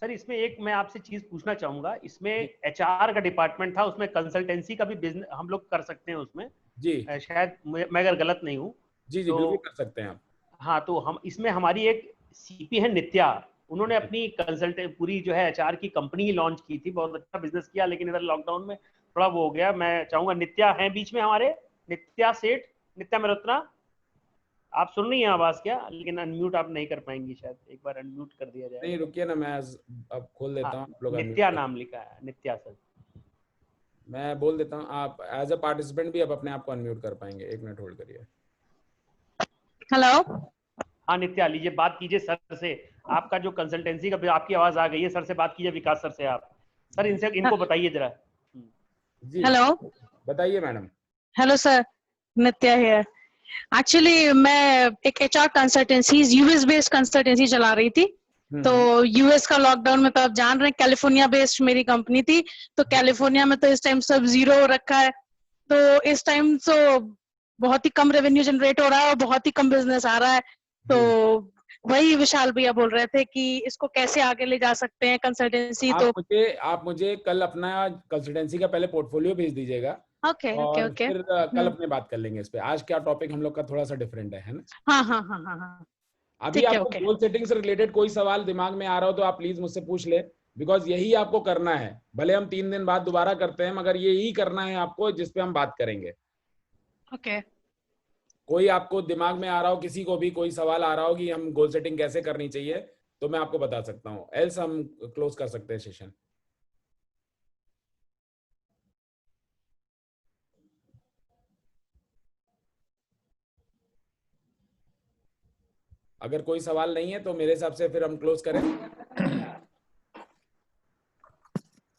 सर इसमें एक मैं आपसे चीज पूछना चाहूंगा, इसमें एचआर का डिपार्टमेंट था, उसमें कंसल्टेंसी का भी बिजनेस हम लोग कर सकते हैं उसमें जी, शायद मैं अगर गलत नहीं हूँ। जी जी तो बिल्कुल कर सकते हैं आप। हाँ, तो हम इसमें हमारी एक सीपी है नित्या, उन्होंने अपनी कंसल्टेंट पूरी जो है एचआर की कंपनी लॉन्च की थी, बहुत अच्छा बिजनेस किया, लेकिन इधर लॉकडाउन में थोड़ा वो हो गया। मैं चाहूंगा नित्या है बीच में हमारे, नित्या सेठ, नित्या मेहरोत्रा, आप सुन रही हैं आवाज क्या? लेकिन अनम्यूट आप नहीं कर पाएंगी शायद, एक बार अनम्यूट कर दिया जाए। नहीं रुकिए ना, मैं अब खोल देता हूँ। नित्या नाम लिखा है, नित्या सर। मैं बोल देता हूँ, आप एज अ पार्टिसिपेंट भी आप अपने आप को अनम्यूट कर पाएंगे। 1 मिनट होल्ड करिए। हेलो, हाँ नित्या, लीजिए बात कीजिए सर से। आपका जो कंसल्टेंसी का, आपकी आवाज आ गई है, सर से बात कीजिए, विकास सर से आप। सर इनसे इनको बताइए जरा। हेलो, बताइए madam. Hello sir, Nitya here. Actually मैं एक HR consultancy, US based consultancy चला रही थी। तो यूएस का लॉकडाउन में तो आप जान रहे हैं, कैलिफोर्निया बेस्ड मेरी कंपनी थी। तो कैलिफोर्निया में तो इस टाइम सब जीरो रखा है। तो इस टाइम तो बहुत ही कम रेवेन्यू जनरेट हो रहा है और बहुत ही कम बिजनेस आ रहा है। तो वही विशाल भैया बोल रहे थे कि इसको कैसे आगे ले जा सकते हैं कंसल्टेंसी। तो आप मुझे कल अपना कंसल्टेंसी का पहले पोर्टफोलियो भेज दीजिएगा। ओके ओके ओके, फिर कल अपने बात कर लेंगे इस पे। आज क्या टॉपिक हम लोग का थोड़ा सा डिफरेंट है ना? हाँ हाँ हाँ हाँ हाँ। अभी आपको गोल सेटिंग से रिलेटेड कोई सवाल दिमाग में आ रहा हो तो आप प्लीज मुझसे पूछ ले, बिकॉज यही आपको करना है। भले हम 3 दिन बाद दोबारा करते हैं, मगर यही करना है आपको, जिसपे हम बात करेंगे। ओके। कोई आपको दिमाग में आ रहा हो, किसी को भी कोई सवाल आ रहा हो कि हम गोल सेटिंग कैसे करनी चाहिए, तो मैं आपको बता सकता हूँ, एल्स हम क्लोज कर सकते हैं सेशन। अगर कोई सवाल नहीं है तो मेरे हिसाब से फिर हम क्लोज करें।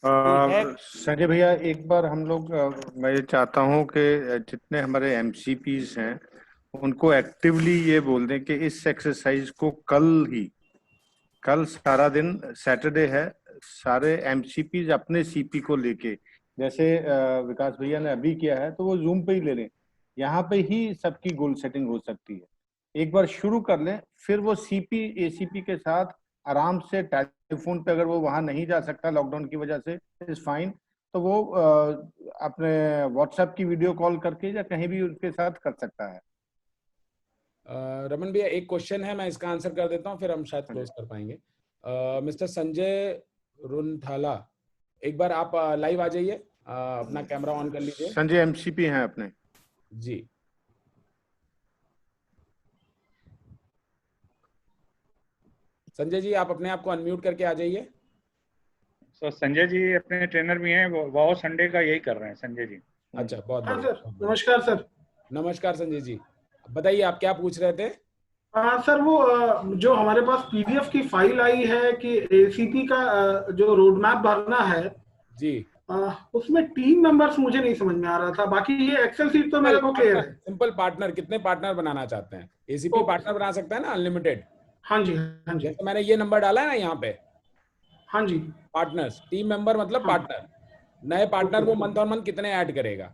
संजय भैया, एक बार हम लोग मैं ये चाहता हूँ कि जितने हमारे एमसीपीज हैं उनको एक्टिवली ये बोल दें कि इस एक्सरसाइज को कल सारा दिन सैटरडे है, सारे एमसीपीज अपने सीपी को लेके, जैसे विकास भैया ने अभी किया है, तो वो जूम पे ही ले लें। यहाँ पे ही सबकी गोल सेटिंग हो सकती है। एक बार शुरू कर लें, फिर वो सीपी एसीपी के साथ आराम से टेलीफोन पे, अगर वो वहां नहीं जा सकता लॉकडाउन की वजह से, इज फाइन, तो वो अपने व्हाट्सएप की वीडियो कॉल करके या कहीं भी उनके साथ कर सकता है। रमन भैया एक क्वेश्चन है, मैं इसका आंसर कर देता हूँ, फिर हम शायद क्लोज कर पाएंगे। मिस्टर संजय रुनथाला, एक बार आप लाइव आ जाइए, अपना कैमरा ऑन कर लीजिए। संजय एमसीपी हैं अपने जी। संजय जी आप अपने आप को अनम्यूट करके आ जाइए। तो संजय जी अपने ट्रेनर भी हैं, वो संडे का यही कर रहे हैं संजय जी। अच्छा, बहुत हाँ सर, नमस्कार सर। नमस्कार संजय जी। बताइए आप क्या पूछ रहे थे? सर वो जो हमारे पास पीडीएफ की फाइल आई है कि एसीपी का जो रोड मैप भरना है जी, उसमें टीम मेंबर्स मुझे नहीं समझ में आ रहा था। बाकी ये एक्सेल सीट तो मेरे को क्लियर है। सिंपल पार्टनर, कितने पार्टनर बनाना चाहते हैं? एसीपी पार्टनर बना सकता है ना, अनलिमिटेड। हाँ जी, हाँ जी, जैसे मैंने ये नंबर डाला है ना यहाँ पे, हाँ जी, पार्टनर्स, टीम मेंबर मतलब हाँ। पार्टनर। नए पार्टनर वो मंथ ऑन मंथ कितने ऐड करेगा?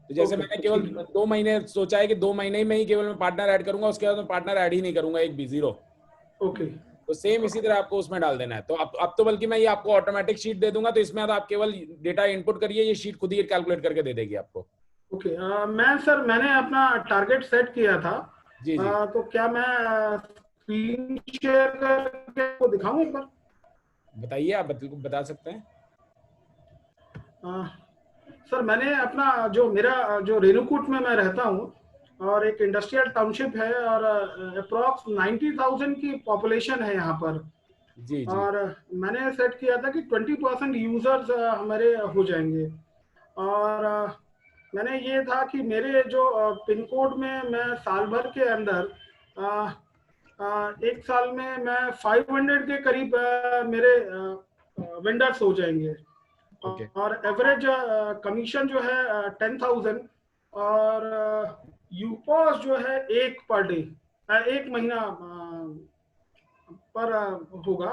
तो जैसे ओके, मैंने केवल ठीक है। 2 महीने सोचा है कि 2 महीने में ही केवल मैं पार्टनर ऐड करूंगा, उसके बाद मैं पार्टनर ऐड ही नहीं करूंगा, एक भी, 0। ओके, तो सेम इसी तरह आपको उसमें डाल देना है। तो अब तो बल्कि मैं ये आपको ऑटोमेटिक शीट दे दूंगा, तो इसमें अब आप केवल डेटा इनपुट करिए, ये शीट खुद ही कैलकुलेट करके दे देगी आपको। ओके। मैंने अपना टारगेट सेट किया था। जी जी, तो क्या मैं स्क्रीन शेयर करके आपको दिखाऊं एक बार? बताइए, आप बता सकते हैं। सर मैंने अपना जो मेरा जो रेणुकूट में मैं रहता हूँ और एक इंडस्ट्रियल टाउनशिप है और अप्रॉक्स 90,000 की पॉपुलेशन है यहाँ पर। जी जी, और मैंने सेट किया था कि 20% यूजर्स हमारे हो जाएंगे। और मैंने ये था कि मेरे जो पिन कोड में मैं साल भर के अंदर एक साल में मैं 500 के करीब मेरे वेंडर्स हो जाएंगे। ओके, और एवरेज कमीशन जो है 10,000 और यूपॉस जो है 1 पर डे, 1 महीना पर होगा।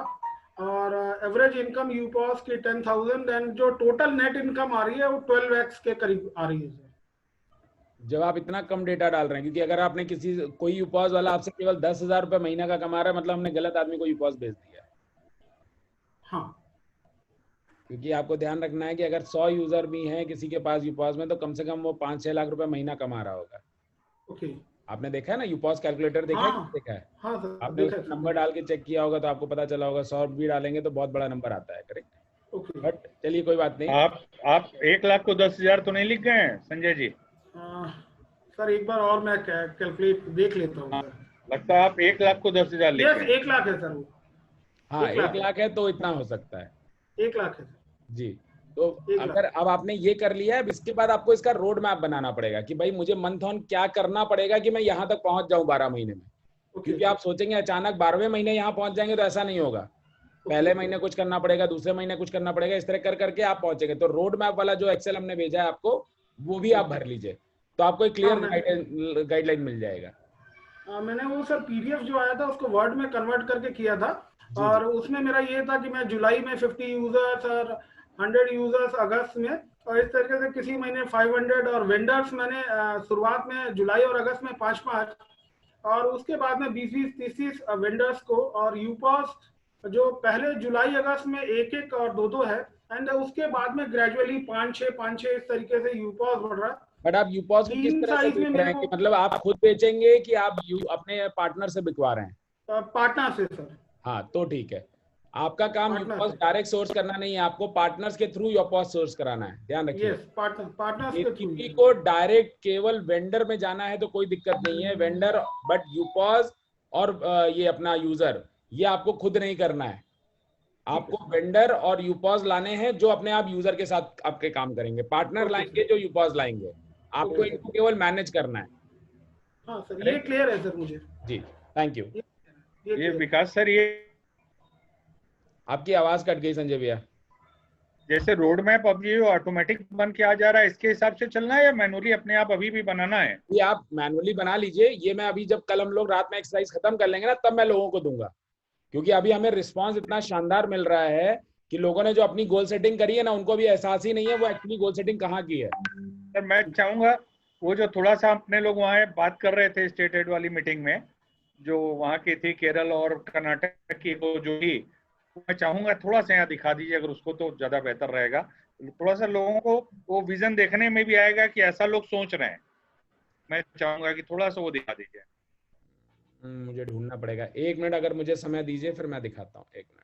और एवरेज इनकम यूपॉस की 10,000 एंड जो टोटल नेट इनकम आ रही है वो 12x के करीब आ रही है। जब आप इतना कम डेटा डाल रहे हैं, क्योंकि अगर आपने कोई यूपॉस वाला आपसे केवल 10,000 रुपए महीना का कमा रहा है, मतलब हमने गलत आदमी को यूपॉस भेज दिया है। हाँ, क्योंकि आपको ध्यान रखना है कि अगर 100 यूजर भी हैं किसी के पास यूपॉस में, तो कम से कम वो 5-6 लाख रुपए महीना कमा रहा होगा। ओके। आपने देखा है ना यूपॉस कैलकुलेटर, देखा है कि हाँ, नहीं देखा है? हाँ सर, आपने देखा उसमें है। नंबर डाल के चेक किया होगा तो आपको पता चला होगा, 100 भी डालेंगे तो बहुत बड़ा नंबर आता है, करेक्ट? ओके। बट चलिए कोई बात नहीं। आप 1 लाख को 10,000 तो नहीं लिख गए हैं संजय जी? सर एक बार और मैं कैलकुलेट देख लेता हूँ। लगता है आप 1 लाख को 10,000 लिख यस, गए हैं। 1 लाख है सर वो। हाँ, 1 1 लाख है तो इतना हो सकता है। 1 लाख है सर जी, तो 1 लाख। अगर अब आपने ये कर लिया है, अब इसके बाद आपको इसका रोड मैप बनाना पड़ेगा कि भाई मुझे मंथ ऑन क्या करना पड़ेगा कि मैं यहाँ तक पहुंच जाऊं 12 महीने में। क्योंकि आप सोचेंगे अचानक 12वें महीने यहाँ पहुंच जाएंगे, तो ऐसा नहीं होगा। पहले महीने कुछ करना पड़ेगा, दूसरे महीने कुछ करना पड़ेगा, इस तरह कर करके आप पहुंचेंगे। तो रोड मैप वाला जो एक्सेल हमने भेजा है आपको, वो भी आप भर लीजिए, तो आपको एक क्लियर गाइडलाइन मिल जाएगा। मैंने वो सर पीडीएफ जो आया था उसको वर्ड में कन्वर्ट करके किया था। और उसमें मेरा ये था कि मैं जुलाई में 50 यूजर्स और 100 यूजर्स अगस्त में, और इस तरीके से किसी महीने 500। और वेंडर्स मैंने शुरुआत में जुलाई और अगस्त में 5-5, और उसके बाद में 20-20, 30-30 वेंडर्स को। और यूपॉस जो पहले जुलाई अगस्त में 1-1 और 2-2 है, एंड उसके बाद में ग्रेजुअली 5-6 इस तरीके से यूपॉस बढ़ रहा है। बट आप यूपॉस को किस तरह से बेच रहे हैं कि मतलब आप खुद बेचेंगे कि आप अपने पार्टनर से बिकवा रहे हैं? पार्टनर से सर। हाँ, तो ठीक है। आपका काम यूपॉस डायरेक्ट सोर्स करना नहीं है, आपको पार्टनर्स के थ्रू यूपॉस सोर्स कराना है, ध्यान रखिए। यस, पार्टनर्स के थ्रू। एसीपी को डायरेक्ट केवल वेंडर में जाना है तो कोई दिक्कत नहीं है, वेंडर। बट यूपॉस और ये अपना यूजर, ये आपको खुद नहीं करना है। आपको वेंडर और यूपॉस लाने हैं जो अपने आप यूजर के साथ आपके काम करेंगे, पार्टनर लाएंगे जो यूपॉस लाएंगे, आपको इनको केवल मैनेज करना है। हाँ सर, ये क्लियर है सर मुझे। जी, थैंक यू। ये विकास सर, ये आपकी आवाज कट गई संजय भैया। जैसे रोड मैप अब ये ऑटोमेटिक बन के आ जा रहा है, इसके हिसाब से चलना है या मैनुअली अपने आप अभी भी बनाना है? ये आप मैनुअली बना लीजिए, ये मैं अभी जब कल हम लोग रात में एक्सरसाइज खत्म कर लेंगे ना, तब मैं लोगों को दूंगा। क्योंकि अभी हमें रिस्पांस इतना शानदार मिल रहा है कि लोगों ने जो अपनी गोल सेटिंग करी है ना, उनको भी एहसास ही नहीं है वो एक्चुअली गोल सेटिंग कहाँ की है। सर मैं चाहूंगा वो जो थोड़ा सा अपने लोग वहाँ बात कर रहे थे स्टेट हेड वाली मीटिंग में, जो वहाँ की थी केरल और कर्नाटक की, वो जो ही मैं चाहूंगा थोड़ा सा यहाँ दिखा दीजिए अगर उसको, तो ज्यादा बेहतर रहेगा। थोड़ा सा लोगों को वो विजन देखने में भी आएगा कि ऐसा लोग सोच रहे हैं। मैं चाहूंगा कि थोड़ा सा वो दिखा दीजिए। मुझे ढूंढना पड़ेगा, 1 मिनट अगर मुझे समय दीजिए, फिर मैं दिखाता हूँ। 1 मिनट।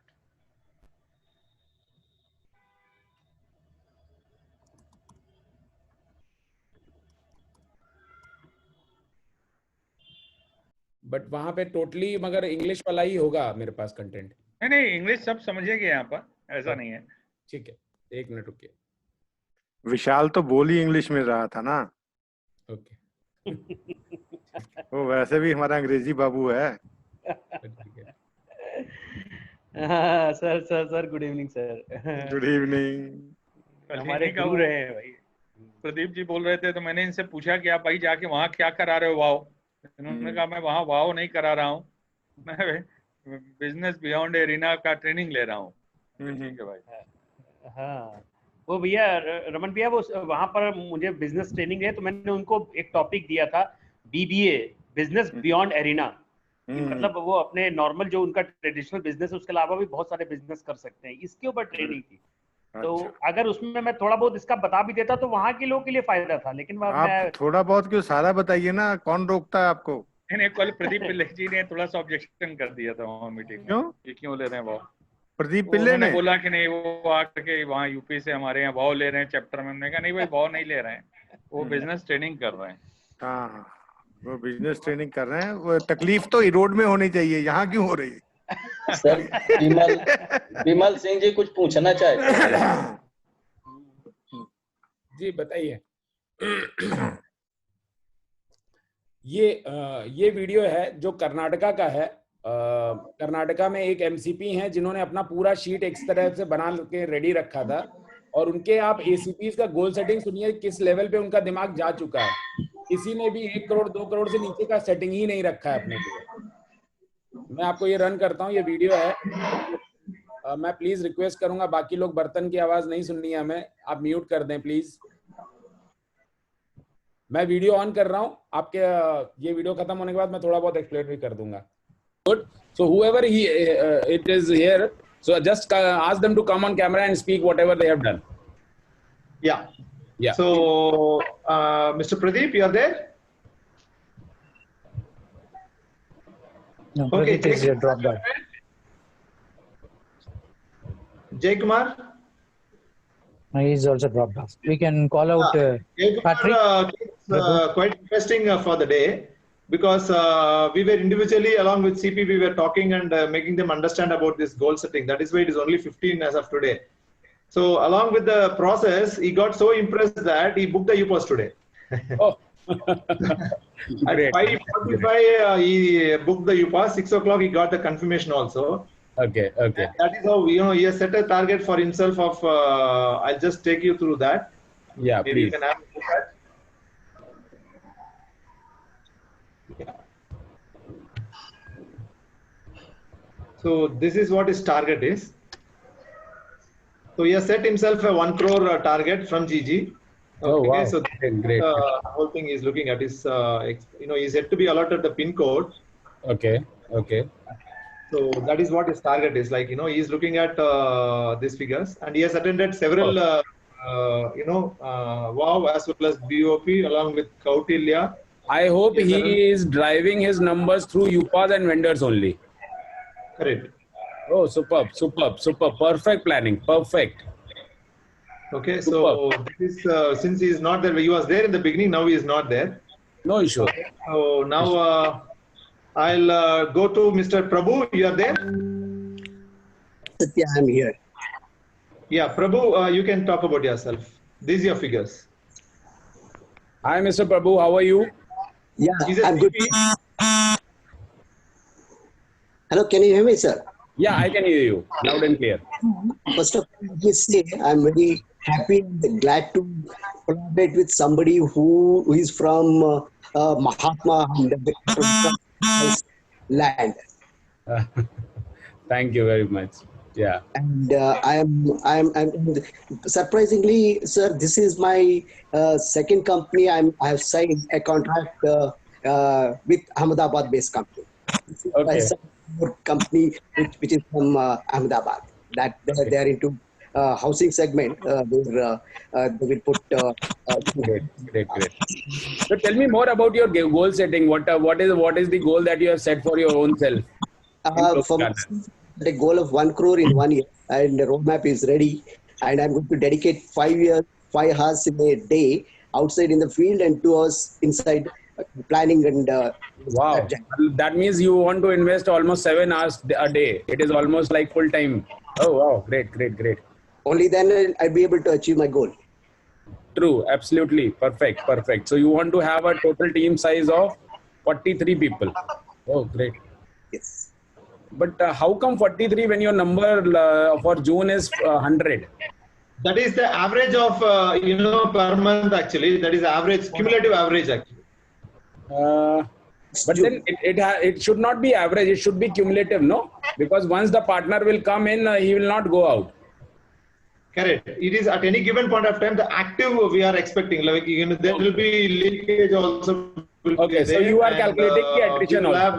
बट वहां पे टोटली मगर इंग्लिश वाला ही होगा मेरे पास कंटेंट। नहीं, इंग्लिश सब समझेंगे यहाँ पर, ऐसा नहीं है। ठीक है, 1 मिनट रुकिए। विशाल तो बोली इंग्लिश में रहा था ना। ओके। वो वैसे भी हमारा अंग्रेजी बाबू है। हाँ sir good evening sir. Good evening. हमारे गुरु रहे हैं भाई। प्रदीप जी बोल रहे थे तो मैंने इनसे पूछा कि आप भाई जाके वहाँ क्या करा रहे हो वाव। इन्होंने कहा मैं वहाँ वाव नहीं करा रहा हूँ, मैं बिजनेस बियॉन्ड एरिना का ट्रेनिंग ले रहा हूँ। ठीक है भाई। हाँ वो भैया रमन भैया वो वहाँ पर मुझे बिजनेस ट्रेनिंग है तो मैंने उनको एक टॉपिक दिया था BBA बिजनेस बियॉन्ड एरिना। मतलब वो अपने नॉर्मल जो उनका ट्रेडिशनल बिजनेस है उसके अलावा भी बहुत सारे बिजनेस कर सकते हैं, इसके ऊपर ट्रेनिंग थी। तो अगर उसमें मैं थोड़ा बहुत इसका बता भी देता तो वहाँ के लोगों के लिए फायदा था, लेकिन आप थोड़ा बहुत क्यों सारा बताइए ना, कौन रोकता है आपको? नहीं कल प्रदीप पिल्ले जी ने थोड़ा सा ऑब्जेक्शन कर दिया था वहाँ मीटिंग में। क्यों ले रहे हैं वाव? प्रदीप पिल्ले ने बोला कि नहीं वो आकर के वहाँ यूपी से हमारे यहाँ वाव ले रहे हैं चैप्टर में। हमने कहा नहीं भाई वाव नहीं ले रहे हैं, वो बिजनेस ट्रेनिंग कर रहे हैं। हाँ वो बिजनेस ट्रेनिंग कर रहे हैं। वो तकलीफ तो रोड में होनी चाहिए, यहाँ क्यों हो रही है? सर विमल सिंह जी कुछ पूछना चाहते जी बताइए। ये वीडियो है जो कर्नाटका का है। कर्नाटका में एक MCP हैं जिन्होंने अपना पूरा शीट एक तरह से बना के रेडी रखा था, और उनके आप ACPs का गोल सेटिंग सुनिए किस लेवल पे उनका दिमाग जा चुका है। किसी ने भी 1 करोड़ 2 करोड़ से नीचे का सेटिंग ही नहीं रखा है अपने लिए। मैं आपको ये रन करता हूँ, ये वीडियो है। मैं प्लीज रिक्वेस्ट करूंगा, बाकी लोग बर्तन की आवाज नहीं सुननी है हमें, आप म्यूट कर दें प्लीज। मैं वीडियो ऑन कर रहा हूँ, आपके ये वीडियो खत्म होने के बाद मैं थोड़ा बहुत एक्सप्लेन भी कर दूंगा। Good. So whoever it is here, so just ask them to come on camera and speak whatever they have done. Yeah. So Mr. Pradeep, you are there? No, okay, Pradeep is dropped out. Jay Kumar? No, he is also dropped off. We can call out Jay Kumar, Patrick. Quite interesting for the day, because we were individually along with CP, we were talking and making them understand about this goal setting. That is why it is only 15 as of today. So along with the process, he got so impressed that he booked the UPass today. Oh. At 5:45, he booked the UPass. 6 o'clock, he got the confirmation also. Okay. And that is how he has set a target for himself of. I'll just take you through that. Yeah, maybe please. you can have a look at. So this is what his target is. So he has set himself a 1 crore target from GG. Oh wow! So great. Whole thing is looking at his, he's yet to be allotted the PIN code. Okay. So that is what his target is. Like, he is looking at these figures, and he has attended several, WOW as well as BOP along with Kautilya. I hope he is driving his numbers through UPass and vendors only. Correct. Oh, superb. Perfect planning. Perfect. Okay, so this is, since he is not there, he was there in the beginning, now he is not there. No issue. Okay, so now I'll go to Mr. Prabhu. You are there? Yeah, I'm here. Yeah, Prabhu, you can talk about yourself. These are your figures. Hi, Mr. Prabhu. How are you? Yeah, I'm good. Hello, can you hear me, sir? Yeah, I can hear you loud and clear. First of all, let me say I'm very happy and glad to collaborate with somebody who is from Mahatma land. Thank you very much. Yeah. And I'm surprisingly, sir, this is my second company. I have signed a contract with Ahmedabad-based company. Okay. Company which is from Ahmedabad. That they are into housing segment. They will put. Great. So tell me more about your goal setting. What is the goal that you have set for your own self? For the goal of 1 crore in 1 year, and the roadmap is ready. And I'm going to dedicate 5 hours in a day outside in the field and 2 hours inside planning and. Wow, that means you want to invest almost 7 hours a day. It is almost like full time. Oh wow, great. Only then I'll be able to achieve my goal. True, absolutely, perfect. So you want to have a total team size of 43 people. Oh, great. Yes. But how come 43 when your number for June is 100? That is the average of per month actually. That is average, cumulative average actually. But then it should not be average. It should be cumulative, no? Because once the partner will come in, he will not go out. Correct. It is at any given point of time the active we are expecting. Like there will be leakage also. Okay, so you are calculating the attrition also.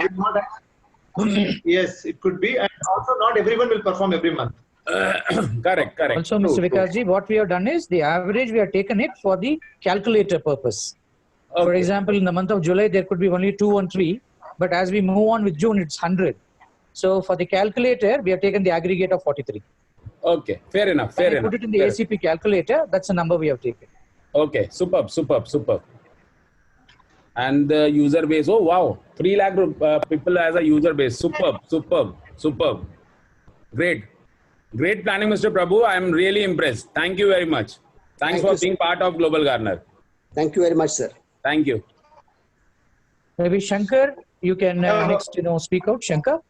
Yes, it could be, and also not everyone will perform every month. Correct. Also, Mr. Vikasji, what we have done is the average we have taken it for the calculator purpose. Okay. For example, in the month of July, there could be only 213, but as we move on with June, it's 100. So for the calculator, we have taken the aggregate of 43. Okay, fair enough. Put it in the ACP calculator, that's the number we have taken. Okay, superb. And the user base, oh wow, 3 lakh people as a user base. Superb. Great planning, Mr. Prabhu. I am really impressed. Thank you very much. Thanks for being part of Global Gardener. Thank you very much, sir. Thank you. Maybe Shankar, you can next, speak out. Shankar?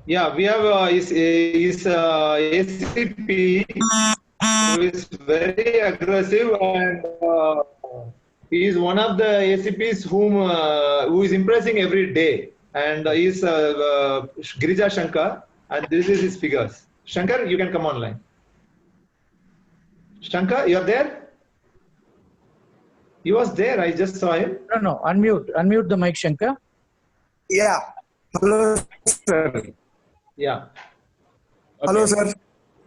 Yeah, we have his ACP who is very aggressive, and he is one of the ACPs who is impressing every day, and he is Girija Shankar, and this is his figures. Shankar, you can come online. Shankar, you are there? He was there. I just saw him. No. Unmute the mic, Shankar. Yeah. Hello, sir. Yeah. Okay. Hello, sir.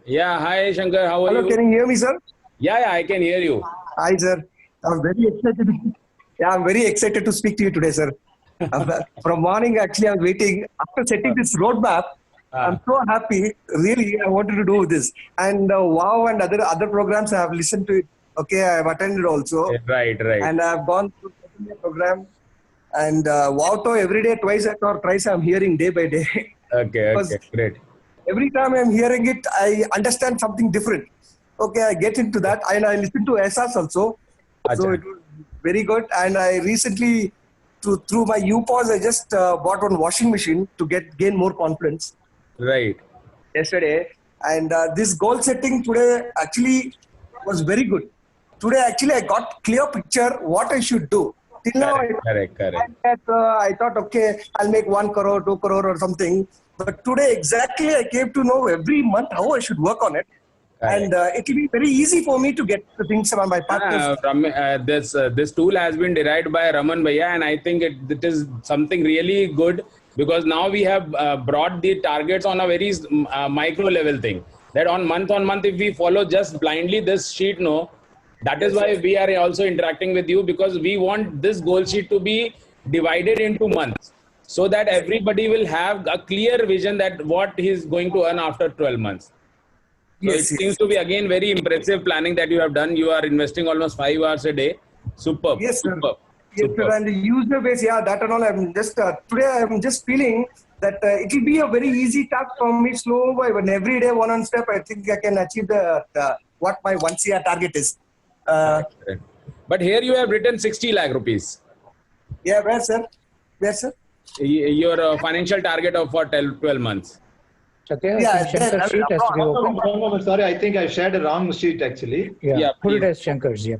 Yeah. Hi, Shankar. How are you? Hello, can you hear me, sir? Yeah, I can hear you. Hi, sir. I'm very excited. I'm very excited to speak to you today, sir. From morning, actually, I'm waiting. After setting this roadmap, I'm so happy. Really, I wanted to do this. And WOW and other programs, I have listened to it. Okay, I have attended also. Right. And I have gone through the program. And WOW to every day, twice or thrice, I'm hearing day by day. Okay, great. Every time I'm hearing it, I understand something different. Okay, I get into that. And I listen to SRs also. So it was very good. And I recently, through my UPOS, I just bought one washing machine to gain more confidence. Right. Yesterday. And this goal setting today actually was very good. Today, actually, I got clear picture what I should do. Till now, Correct. I thought, okay, I'll make 1 crore, 2 crore or something. But today, exactly, I came to know every month how I should work on it. And it will be very easy for me to get the things on my partners. This tool has been derived by Raman Bhaiya, and I think it is something really good, because now we have brought the targets on a very micro level thing. That on month, if we follow just blindly this sheet, that is why we are also interacting with you, because we want this goal sheet to be divided into months, so that everybody will have a clear vision that what he is going to earn after 12 months. So it seems to be again very impressive planning that you have done. You are investing almost 5 hours a day. Superb. Yes, sir. Yes, sir. And the user base, that and all. I'm just today I'm just feeling that it will be a very easy task for me. Slow by one every day, one step. I think I can achieve what my 1 CR target is. But here you have written 60 lakh rupees. Yeah, where, sir? Your financial target for 12 months. Sheet has to be open. Sorry, I think I shared a wrong sheet actually. Yeah, put it as Shankar's. Yeah.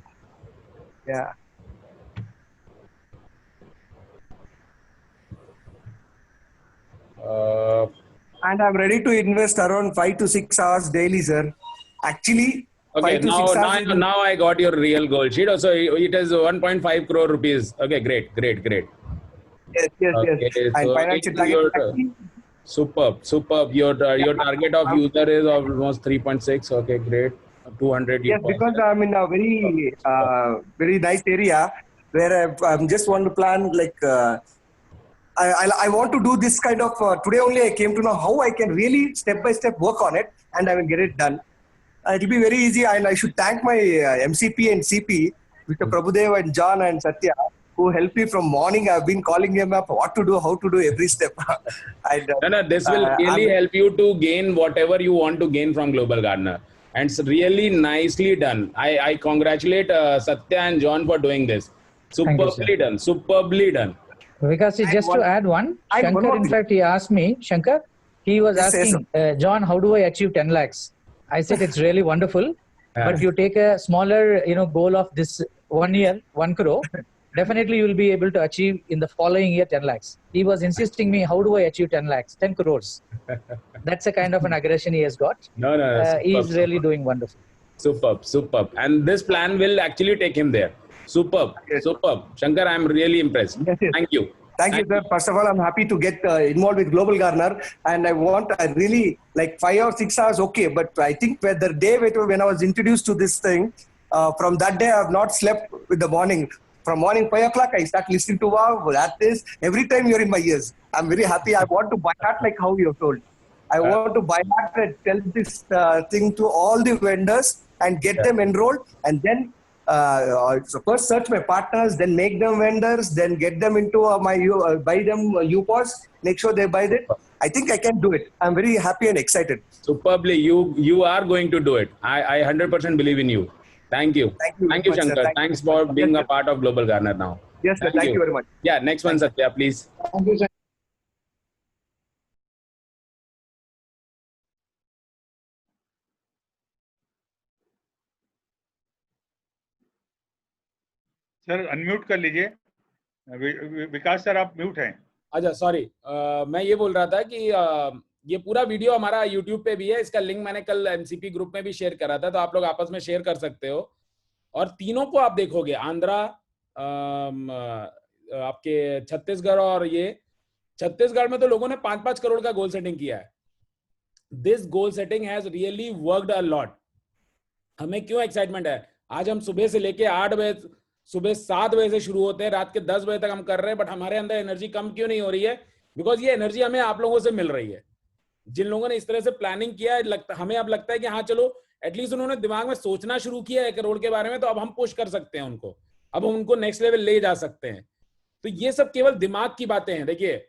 And I'm ready to invest around 5 to 6 hours daily, sir. Actually, okay, now I got your real goal sheet. So it is 1.5 crore rupees. Okay, great. Yes. Okay, and so financial target. Superb. Your target of user is almost 3.6. Okay, great. 200. Yes, because I'm in a very very nice area where I just want to plan like. I want to do this kind of, today only I came to know how I can really step by step work on it and I will get it done. It will be very easy, and I should thank my MCP and CP, Mr. Prabhudev and John and Satya, who helped me from morning. I've been calling them up, what to do, how to do every step. And, this will really help you to gain whatever you want to gain from Global Gardener. And it's really nicely done. I congratulate Satya and John for doing this. Superbly done. Vikas, just to add one, Shankar, in fact, he asked me, Shankar, he was asking, John, how do I achieve 10 lakhs? I said, it's really wonderful, but you take a smaller, goal of this 1 year, 1 crore, definitely you will be able to achieve in the following year 10 lakhs. He was insisting me, how do I achieve 10 lakhs, 10 crores? That's a kind of an aggression he has got. No, he's really doing wonderful. Superb. And this plan will actually take him there. Superb. Shankar, I'm really impressed. Yes. Thank you. Thank you, sir. First of all, I'm happy to get involved with Global Gardener, and I really like 5 or 6 hours, okay. But I think the day when I was introduced to this thing, from that day, I have not slept with the morning. From morning 5 o'clock, I start listening to wow, that is, every time you're in my ears. I'm very happy. I want to buy that like how you have told. I want to buy that and tell this thing to all the vendors and get them enrolled, and then so first search my partners, then make them vendors, then get them into buy them UPOS, make sure they buy it. I think I can do it. I'm very happy and excited. Superbly, you are going to do it. I 100% believe in you. Thank you. Thank you, Shankar. Thanks for being a part of Global Gardener now. Yes, sir. Thank you very much. Yeah, next one, Satya, please. Thank you, sir. Sir unmute कर लीजिए। विकास सर आप म्यूट हैं। अच्छा सॉरी, मैं ये बोल रहा था कि ये पूरा वीडियो हमारा YouTube पे भी है। इसका लिंक मैंने कल MCP ग्रुप में भी शेयर करा था, तो आप लोग आपस में शेयर कर सकते हो। और तीनों को आप देखोगे, आंध्रा, आपके छत्तीसगढ़, और ये छत्तीसगढ़ में तो लोगों ने 5-5 करोड़ का गोल सेटिंग किया है। This goal setting has really worked a lot. हमें क्यों एक्साइटमेंट है? आज हम सुबह से लेके 8 बजे, सुबह 7 बजे से शुरू होते हैं, रात के 10 बजे तक हम कर रहे हैं, बट हमारे अंदर एनर्जी कम क्यों नहीं हो रही है? बिकॉज ये एनर्जी हमें आप लोगों से मिल रही है। जिन लोगों ने इस तरह से प्लानिंग किया है, हमें अब लगता है कि हाँ चलो, एटलीस्ट उन्होंने दिमाग में सोचना शुरू किया है 1 करोड़ के बारे में, तो अब हम पुश कर सकते हैं उनको, अब हम उनको नेक्स्ट लेवल ले जा सकते हैं। तो ये सब केवल दिमाग की बातें हैं। देखिए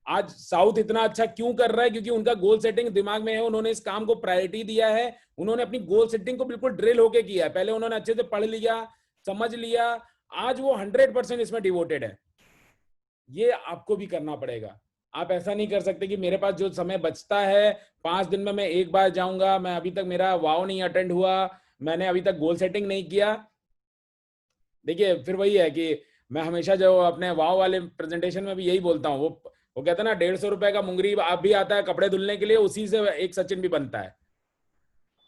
आज साउथ इतना अच्छा क्यों कर रहा है? क्योंकि उनका गोल सेटिंग दिमाग में है, उन्होंने इस काम को प्रायोरिटी दिया है, उन्होंने अपनी गोल सेटिंग को बिल्कुल ड्रिल होके किया है। पहले उन्होंने अच्छे से पढ़ लिया, समझ लिया, आज वो 100% इसमें डिवोटेड है। ये आपको भी करना पड़ेगा। आप ऐसा नहीं कर सकते कि मेरे पास जो समय बचता है 5 दिन में मैं 1 बार जाऊंगा, मैं अभी तक मेरा वाव नहीं अटेंड हुआ, मैंने अभी तक गोल सेटिंग नहीं किया। देखिए फिर वही है कि मैं हमेशा जो अपने वाव वाले प्रेजेंटेशन में भी यही बोलता हूँ, वो कहता है ना 150 रुपए का मुंगरी आप भी आता है कपड़े धुलने के लिए, उसी से एक सचिन भी बनता है।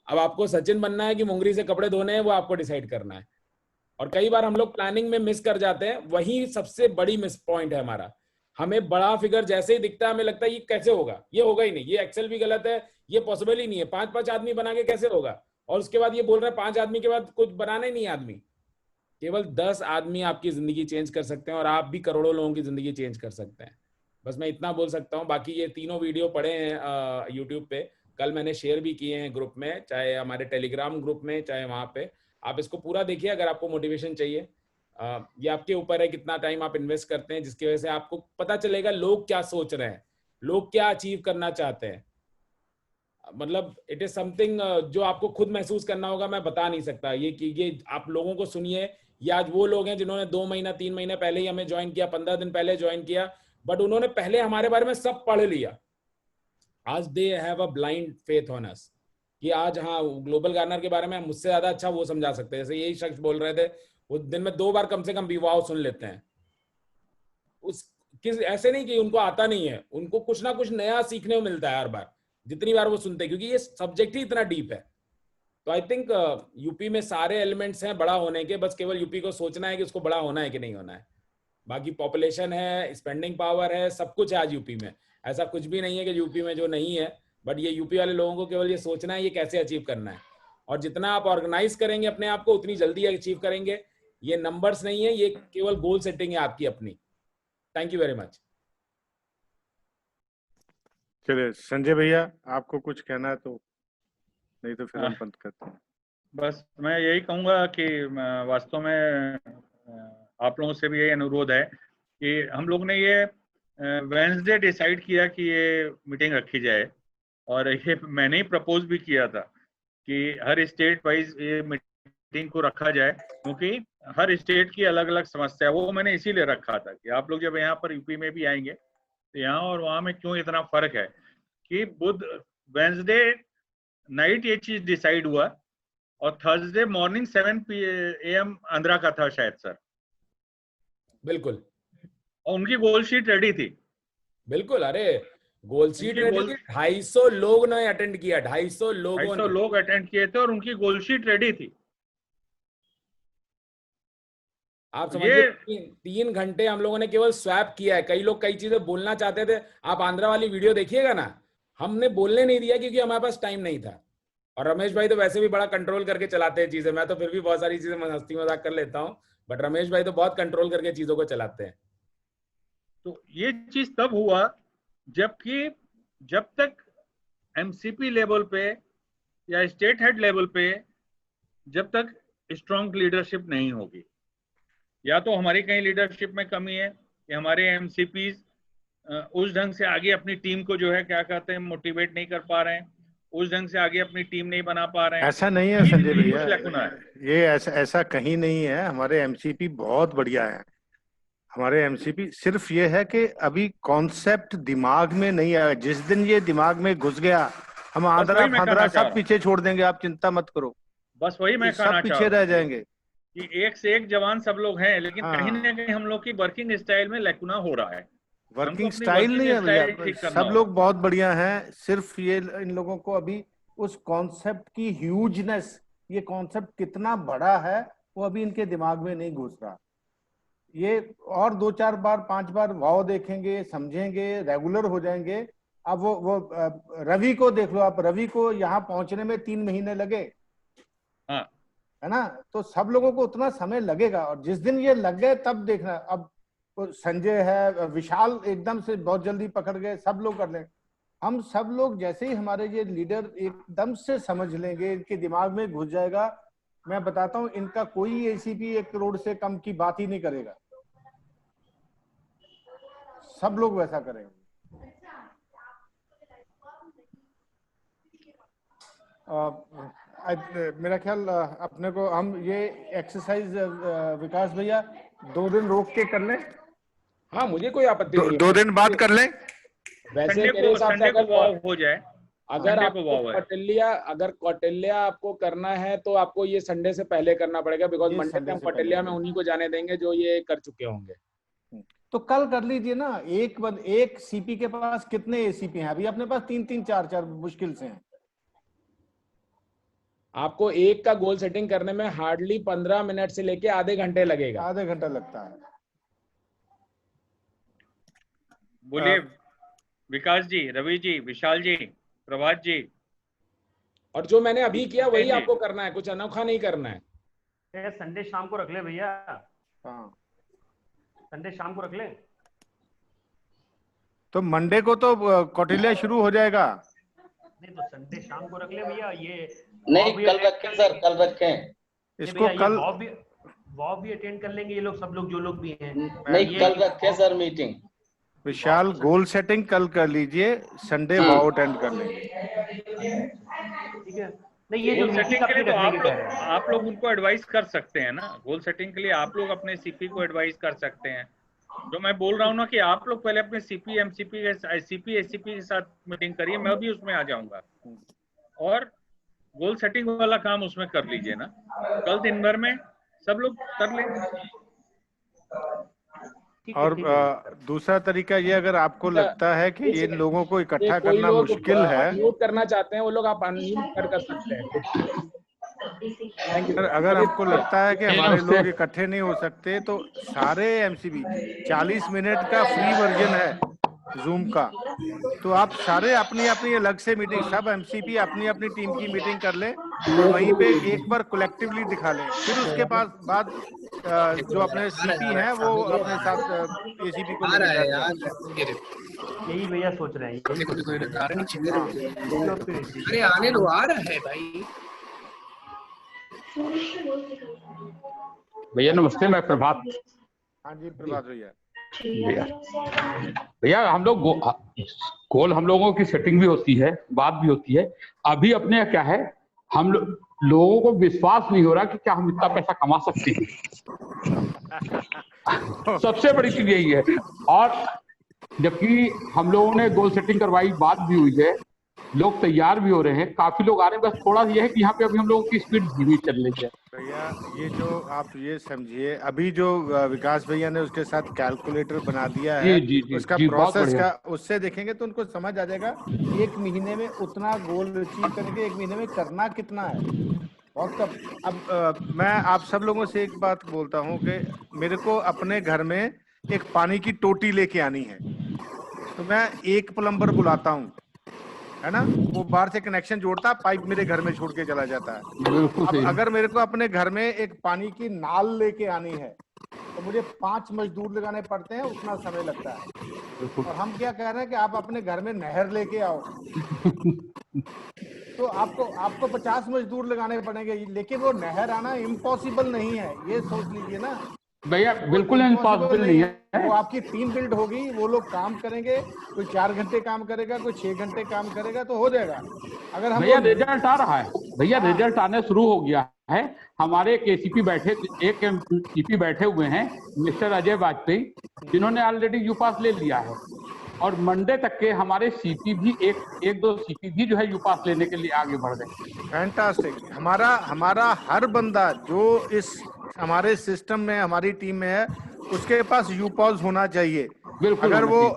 अब आपको सचिन बनना है कि मुंगरी से कपड़े धोने हैं, वो आपको डिसाइड करना है। और कई बार हम लोग प्लानिंग में मिस कर जाते हैं, वही सबसे बड़ी मिस पॉइंट है हमारा। हमें बड़ा फिगर जैसे ही दिखता है हमें लगता है ये कैसे होगा, ये होगा ही नहीं, ये एक्सेल भी गलत है, ये पॉसिबल ही नहीं है, 5-5 आदमी बना के कैसे होगा। और उसके बाद ये बोल रहे हैं 5 आदमी के बाद कुछ बनाना ही नहीं आदमी। केवल 10 आदमी आपकी जिंदगी चेंज कर सकते हैं, और आप भी करोड़ों लोगों की जिंदगी चेंज कर सकते हैं। बस मैं इतना बोल सकता हूँ। बाकी ये तीनों वीडियो पड़े हैं यूट्यूब पे, कल मैंने शेयर भी किए हैं ग्रुप में, चाहे हमारे टेलीग्राम ग्रुप में, चाहे वहां पे। आप इसको पूरा देखिए अगर आपको मोटिवेशन चाहिए। ये आपके ऊपर है कितना टाइम आप इन्वेस्ट करते हैं, जिसकी वजह से आपको पता चलेगा लोग क्या सोच रहे हैं, लोग क्या अचीव करना चाहते हैं। मतलब इट इज समथिंग जो आपको खुद महसूस करना होगा, मैं बता नहीं सकता। ये आप लोगों को सुनिए। ये आज वो लोग हैं जिन्होंने 2 महीना 3 महीने पहले ही हमें ज्वाइन किया, 15 दिन पहले ज्वाइन किया, बट उन्होंने पहले हमारे बारे में सब पढ़ लिया। आज दे have a blind faith on us कि आज हाँ ग्लोबल गार्डनर के बारे में मुझसे ज्यादा अच्छा वो समझा सकते हैं। जैसे यही शख्स बोल रहे थे, वो दिन में 2 बार कम से कम विवाह सुन लेते हैं। ऐसे नहीं कि उनको आता नहीं है, उनको कुछ ना कुछ नया सीखने को मिलता है हर बार, जितनी बार वो सुनते हैं, क्योंकि ये सब्जेक्ट ही इतना डीप है। तो आई थिंक यूपी में सारे एलिमेंट्स हैं बड़ा होने के, बस केवल यूपी को सोचना है कि उसको बड़ा होना है कि नहीं होना है। बाकी पॉपुलेशन है, स्पेंडिंग पावर है, सब कुछ है आज यूपी में। ऐसा कुछ भी नहीं है कि यूपी में जो नहीं है, बट ये यूपी वाले लोगों को केवल ये सोचना है ये कैसे अचीव करना है। और जितना आप ऑर्गेनाइज करेंगे अपने आप को, उतनी जल्दी अचीव करेंगे। ये नंबर्स नहीं है, ये केवल गोल सेटिंग है आपकी अपनी। Thank you very much. चलिए संजय भैया, आपको कुछ कहना है तो, नहीं तो फिर हम बंद करते हैं। बस मैं यही कहूँगा कि वास्तव में आप लोगों से भी यही अनुरोध है कि हम लोग ने ये वेडनेसडे डिसाइड किया कि ये मीटिंग रखी जाए, और ये मैंने ही प्रपोज भी किया था कि हर स्टेट वाइज ये मीटिंग को रखा जाए, क्योंकि हर स्टेट की अलग अलग समस्या है, वो मैंने इसीलिए रखा था कि आप लोग जब यहाँ पर यूपी में भी आएंगे तो यहाँ और वहाँ में क्यों इतना फर्क है कि बुध वेंसडे नाइट ये चीज डिसाइड हुआ और थर्सडे मॉर्निंग 7 AM आंध्रा का था शायद सर। बिल्कुल। और उनकी गोल शीट रेडी थी। बिल्कुल, अरे गोल शीट रेडी थी। 250 लोग ने अटेंड किया, 250 लोगों ने। लोग अटेंड किए थे और उनकी गोल शीट रेडी थी। आप समझिए 3 घंटे हम लोगों ने केवल स्वैप किया है। कई लोग कई चीजें बोलना चाहते थे, आप आंध्रा वाली वीडियो देखिएगा ना, हमने बोलने नहीं दिया क्योंकि हमारे पास टाइम नहीं था। और रमेश भाई तो वैसे भी बड़ा कंट्रोल करके चलाते हैं चीजें, मैं तो फिर भी बहुत सारी चीजें हंसी मजाक कर लेता हूँ, बट रमेश भाई तो बहुत कंट्रोल करके चीजों को चलाते हैं। तो ये चीज तब हुआ जबकि जब तक एमसीपी लेवल पे या स्टेट हेड लेवल पे जब तक स्ट्रॉन्ग लीडरशिप नहीं होगी, या तो हमारी कहीं लीडरशिप में कमी है कि हमारे एमसीपीज उस ढंग से आगे अपनी टीम को जो है क्या कहते हैं मोटिवेट नहीं कर पा रहे हैं, उस ढंग से आगे अपनी टीम नहीं बना पा रहे हैं। ऐसा नहीं है संजय भैया, है। ये ऐसा कहीं नहीं है। हमारे एमसीपी बहुत बढ़िया है। हमारे एमसीपी सिर्फ ये है कि अभी कॉन्सेप्ट दिमाग में नहीं आया। जिस दिन ये दिमाग में घुस गया हम आंध्रा फांद्रा सब पीछे छोड़ देंगे, आप चिंता मत करो। बस वही मैं कहना सब पीछे रह जाएंगे कि एक से एक जवान सब लोग हैं, लेकिन कहीं ना कहीं हम लोग की वर्किंग स्टाइल में लैकुना हो रहा है। वर्किंग स्टाइल नहीं है भैया, सब लोग बहुत बढ़िया हैं। सिर्फ ये इन लोगों को अभी उस कॉन्सेप्ट की ह्यूजनेस, ये कॉन्सेप्ट कितना बड़ा है वो अभी इनके दिमाग में नहीं घुस रहा। ये और 2-4 बार 5 बार वाव देखेंगे, समझेंगे, रेगुलर हो जाएंगे। अब वो रवि को देख लो आप, रवि को यहाँ पहुंचने में 3 महीने लगे, हाँ है ना। तो सब लोगों को उतना समय लगेगा और जिस दिन ये लग गए तब देखना। अब संजय है, विशाल एकदम से बहुत जल्दी पकड़ गए, सब लोग कर लेंगे। हम सब लोग जैसे ही हमारे ये लीडर एकदम से समझ लेंगे, इनके दिमाग में घुस जाएगा, मैं बताता हूँ इनका कोई एसीपी 1 करोड़ से कम की बात ही नहीं करेगा। सब लोग वैसा करेंगे। मेरा ख्याल अपने को हम ये एक्सरसाइज विकास भैया 2 दिन रोक के कर लें। हाँ, मुझे कोई आपत्ति नहीं है। 2 दिन बाद कर लें। वैसे मेरे हिसाब से अगर हो जाए, अगर कौटिल्य आपको करना है तो आपको ये संडे से पहले करना पड़ेगा, बिकॉज मंडे में हम कौटिल्य में उन्हीं को जाने देंगे जो ये कर चुके होंगे। तो कल कर लीजिए ना। एक सीपी के पास कितने एसीपी हैं? अभी अपने पास 3-3 4-4 मुश्किल से हैं। आपको एक का गोल सेटिंग करने में हार्डली 15 मिनट से लेके आधे घंटे लगेगा। आधे घंटा लगता है। बोलिए विकास जी, रवि जी, विशाल जी, प्रभात जी। और जो मैंने अभी किया वही आपको करना है, कुछ अनोखा नहीं करना है। संडे शाम को रख ले भैया। हाँ, संडे शाम को रख ले। तो मंडे को तो कौटिल्य शुरू हो जाएगा। नहीं तो संडे शाम को रख ले भैया। ये नहीं, कल रखें सर, कल रखें इसको। कल वॉव भी अटेंड कर लेंगे ये लोग, सब लोग जो लोग भी हैं। नहीं, कल रखें सर मीटिंग। विशाल गोल सेटिंग कल कर लीजिए, संडे वाव अटेंड कर लेंगे। ठीक है। नहीं, ये जो सेटिंग के लिए तो आप लोग उनको एडवाइस कर सकते हैं ना। गोल सेटिंग के लिए आप लोग अपने सीपी को एडवाइस कर सकते हैं। जो मैं बोल रहा हूँ ना कि आप लोग पहले अपने सीपी एमसीपी आईसीपी एसीपी के साथ मीटिंग करिए, मैं भी उसमें आ जाऊंगा और गोल सेटिंग वाला काम उसमें कर लीजिए ना। कल दिन भर में सब लोग कर लेंगे। और दूसरा तरीका ये, अगर आपको लगता है कि ये लोगों को इकट्ठा करना मुश्किल है, अनम्यूट करना चाहते हैं वो लोग, आप अनम्यूट कर सकते हैं। अगर आपको लगता है कि हमारे लोग इकट्ठे नहीं हो सकते तो सारे एमसीबी 40 मिनट का फ्री वर्जन है जूम का, तो आप सारे अपनी अपनी अलग से मीटिंग, सब एमसीपी अपनी अपनी टीम की मीटिंग कर लें और वहीं पे एक बार कलेक्टिवली दिखा लें। फिर उसके बाद जो अपने सीपी हैं वो अपने साथ एसीपी को यही भैया सोच रहे हैं। अरे आने लो, आ रहा है भाई। भैया नमस्ते, मैं प्रभात। हाँ जी प्रभात भैया। भैया हम लोग गोल हम लोगों की सेटिंग भी होती है, बात भी होती है। अभी अपने क्या है, हम लोगों को विश्वास नहीं हो रहा कि क्या हम इतना पैसा कमा सकते हैं। सबसे बड़ी चीज यही है। और जबकि हम लोगों ने गोल सेटिंग करवाई, बात भी हुई है, लोग तैयार भी हो रहे हैं, काफी लोग आ रहे हैं, बस थोड़ा ये है कि यहाँ पे अभी हम लोगों की स्पीड धीमी चल रही है। भैया ये जो आप ये समझिए, अभी जो विकास भैया ने उसके साथ कैलकुलेटर बना दिया है, जी, उसका जी, बहुत प्रोसेस बढ़िया। का, उससे देखेंगे तो उनको समझ आ जाएगा एक महीने में उतना गोल अचीव करके एक महीने में करना कितना है, बहुत कम। अब मैं आप सब लोगों से एक बात बोलता हूँ कि मेरे को अपने घर में एक पानी की टोटी लेके आनी है, तो मैं एक प्लम्बर बुलाता हूँ, है ना, वो बाहर से कनेक्शन जोड़ता है, पाइप मेरे घर में छोड़ के चला जाता है। अब अगर मेरे को अपने घर में एक पानी की नाल लेके आनी है तो मुझे 5 मजदूर लगाने पड़ते हैं, उतना समय लगता है। और हम क्या कह रहे हैं कि आप अपने घर में नहर लेके आओ तो आपको 50 मजदूर लगाने पड़ेंगे, लेकिन वो नहर आना इम्पॉसिबल नहीं है, ये सोच लीजिए ना भैया, बिल्कुल इम्पॉसिबल नहीं है। वो आपकी टीम बिल्ड होगी, वो लोग काम करेंगे, कोई 4 घंटे काम करेगा, कोई 6 घंटे काम करेगा, तो हो जाएगा। अगर हम भैया रिजल्ट आ रहा है, भैया रिजल्ट आने शुरू हो गया है। हमारे एक एसीपी बैठे हुए हैं, मिस्टर अजय वाजपेयी, जिन्होंने ऑलरेडी यूपास ले लिया है, और मंडे तक के हमारे सीपी भी एक दो सीपी भी जो है यूपास लेने के लिए आगे बढ़ गए। फैंटास्टिक। हमारा हर बंदा जो इस हमारे सिस्टम में, हमारी टीम में है, उसके पास यूपॉज होना चाहिए। बिल्कुल।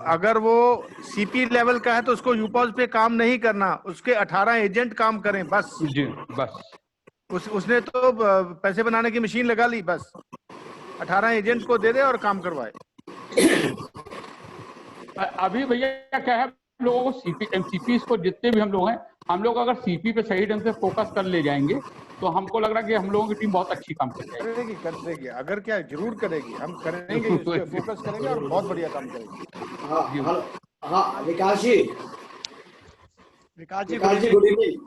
अगर वो सीपी लेवल का है तो उसको यूपॉज पे काम नहीं करना, उसके 18 एजेंट काम करें बस। जी बस। उसने तो पैसे बनाने की मशीन लगा ली, बस 18 एजेंट को दे दे और काम करवाए। अभी भैया क्या है, लोगों को सीपी एमसीपी को जितने भी हम लोग हैं, हम लोग अगर सीपी पे सही ढंग से फोकस कर ले जाएंगे तो हमको लग रहा है कि हम लोगों की टीम बहुत अच्छी काम करेगी। अगर क्या जरूर करेगी, हम करेंगे, इस पे फोकस करेंगे और बहुत बढ़िया काम करेंगे। हाँ विकास जी गुड इवनिंग।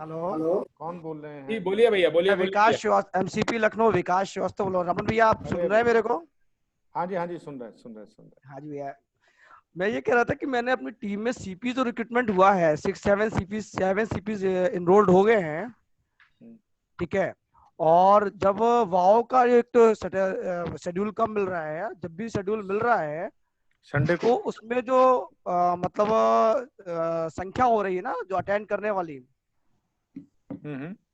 हेलो कौन बोल रहे हैं? जी बोलिए भैया, बोलिए। विकास श्रीवास्तव, एमसीपी लखनऊ, विकास श्रीवास्तव बोल रहा हूँ। रमन भैया आप सुन रहे हैं मेरे को? हाँ जी सुन रहे। हाँ जी भैया, मैं ये कह रहा था कि मैंने अपनी टीम में सीपी जो रिक्रूटमेंट हुआ है, 7 सीपीज इनरोल्ड हो गए हैं, ठीक है। और जब वाओ का एक तो शेड्यूल कब मिल रहा है, जब भी शेड्यूल मिल रहा है संडे को, उसमें जो मतलब संख्या हो रही है ना जो अटेंड करने वाली,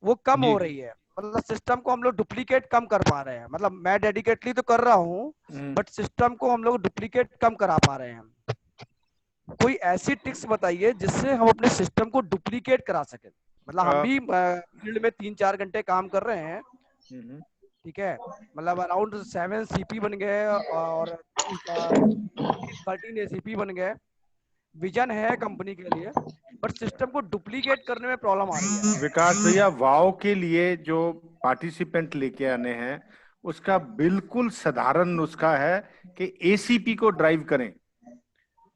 वो कम हो रही है। मतलब सिस्टम को हम लोग डुप्लीकेट कम कर पा रहे हैं। मतलब मैं डेडिकेटली तो कर रहा हूँ, बट सिस्टम को हम लोग डुप्लीकेट कम करा पा रहे हैं। कोई ऐसी ट्रिक्स बताइए जिससे हम अपने सिस्टम को डुप्लीकेट करा सके। मतलब हम भी फील्ड में 3-4 घंटे काम कर रहे हैं, ठीक है। मतलब अराउंड 7 सीपी बन गए और 13 एसीपी बन गए। विजन है कंपनी के लिए, बट सिस्टम को डुप्लीकेट करने में प्रॉब्लम आ रही है। विकास भैया, वाओ के लिए जो पार्टिसिपेंट लेके आने हैं, उसका बिल्कुल साधारण नुस्खा है कि एसीपी को ड्राइव करें।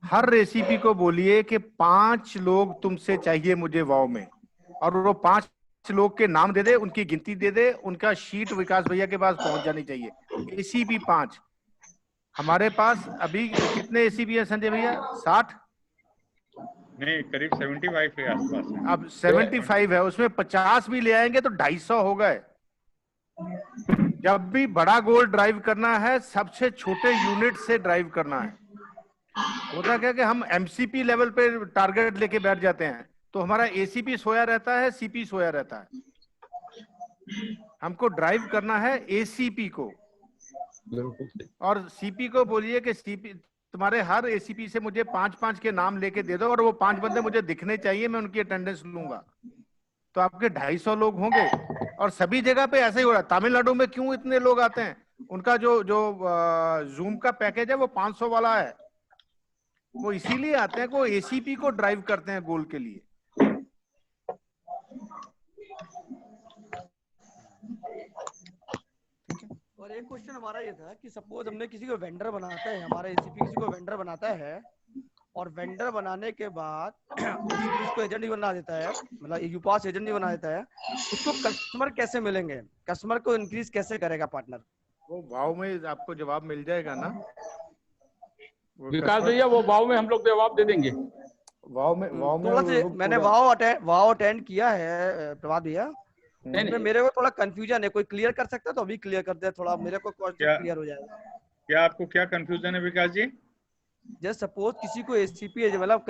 हर एसीपी को बोलिए कि 5 लोग तुमसे चाहिए मुझे वाओ में, और वो 5 लोग के नाम दे दे, उनकी गिनती दे दे, उनका शीट विकास भैया के पास पहुंच जानी चाहिए। एसीपी 5। हमारे पास अभी कितने एसीपी है संजय भैया? 60 नहीं, करीब 75 के आसपास है। अब 75 है, उसमें 50 भी ले आएंगे तो 250 हो गए। जब भी बड़ा गोल ड्राइव करना है, सबसे छोटे यूनिट से ड्राइव करना है। होता क्या कि हम एमसीपी लेवल पे टारगेट लेके बैठ जाते हैं, तो हमारा एसीपी सोया रहता है, सीपी सोया रहता है। हमको ड्राइव करना है एसीपी को, और सीपी को बोलिए कि सीपी तुम्हारे हर एसीपी से मुझे 5-5 के नाम लेके दे दो, और वो 5 बंदे मुझे दिखने चाहिए, मैं उनकी अटेंडेंस लूंगा। तो आपके 250 लोग होंगे। और सभी जगह पे ऐसे ही हो रहा है। तमिलनाडु में क्यों इतने लोग आते हैं? उनका जो जूम का पैकेज है वो 500 वाला है। वो इसीलिए आते हैं कि वो एसीपी को ड्राइव करते हैं गोल के लिए। और एक क्वेश्चन हमारा ये था कि सपोज हमने किसी को वेंडर बनाता है, हमारा एसीपी किसी को वेंडर बनाता है, और वेंडर बनाने के बाद उसको एजेंट भी बना देता है, मतलब यूपास एजेंट भी बना देता है, उसको कस्टमर कैसे मिलेंगे? कस्टमर को इंक्रीज कैसे करेगा पार्टनर? वो वाव में आपको जवाब मिल जाएगा ना विकास भैया, वो वाव में हम लोग जवाब दे देंगे। वाव में थोड़ा सा मैंने वाव अटेंड किया है प्रभात भैया, इसमें मेरे को थोड़ा कंफ्यूजन है, कोई क्लियर कर सकता है तो अभी क्लियर कर दे, थोड़ा मेरे को क्वेश्चन क्लियर हो जाएगा। क्या आपको क्या कंफ्यूजन है विकास जी? जस्ट सपोज किसी को एसीपी मतलब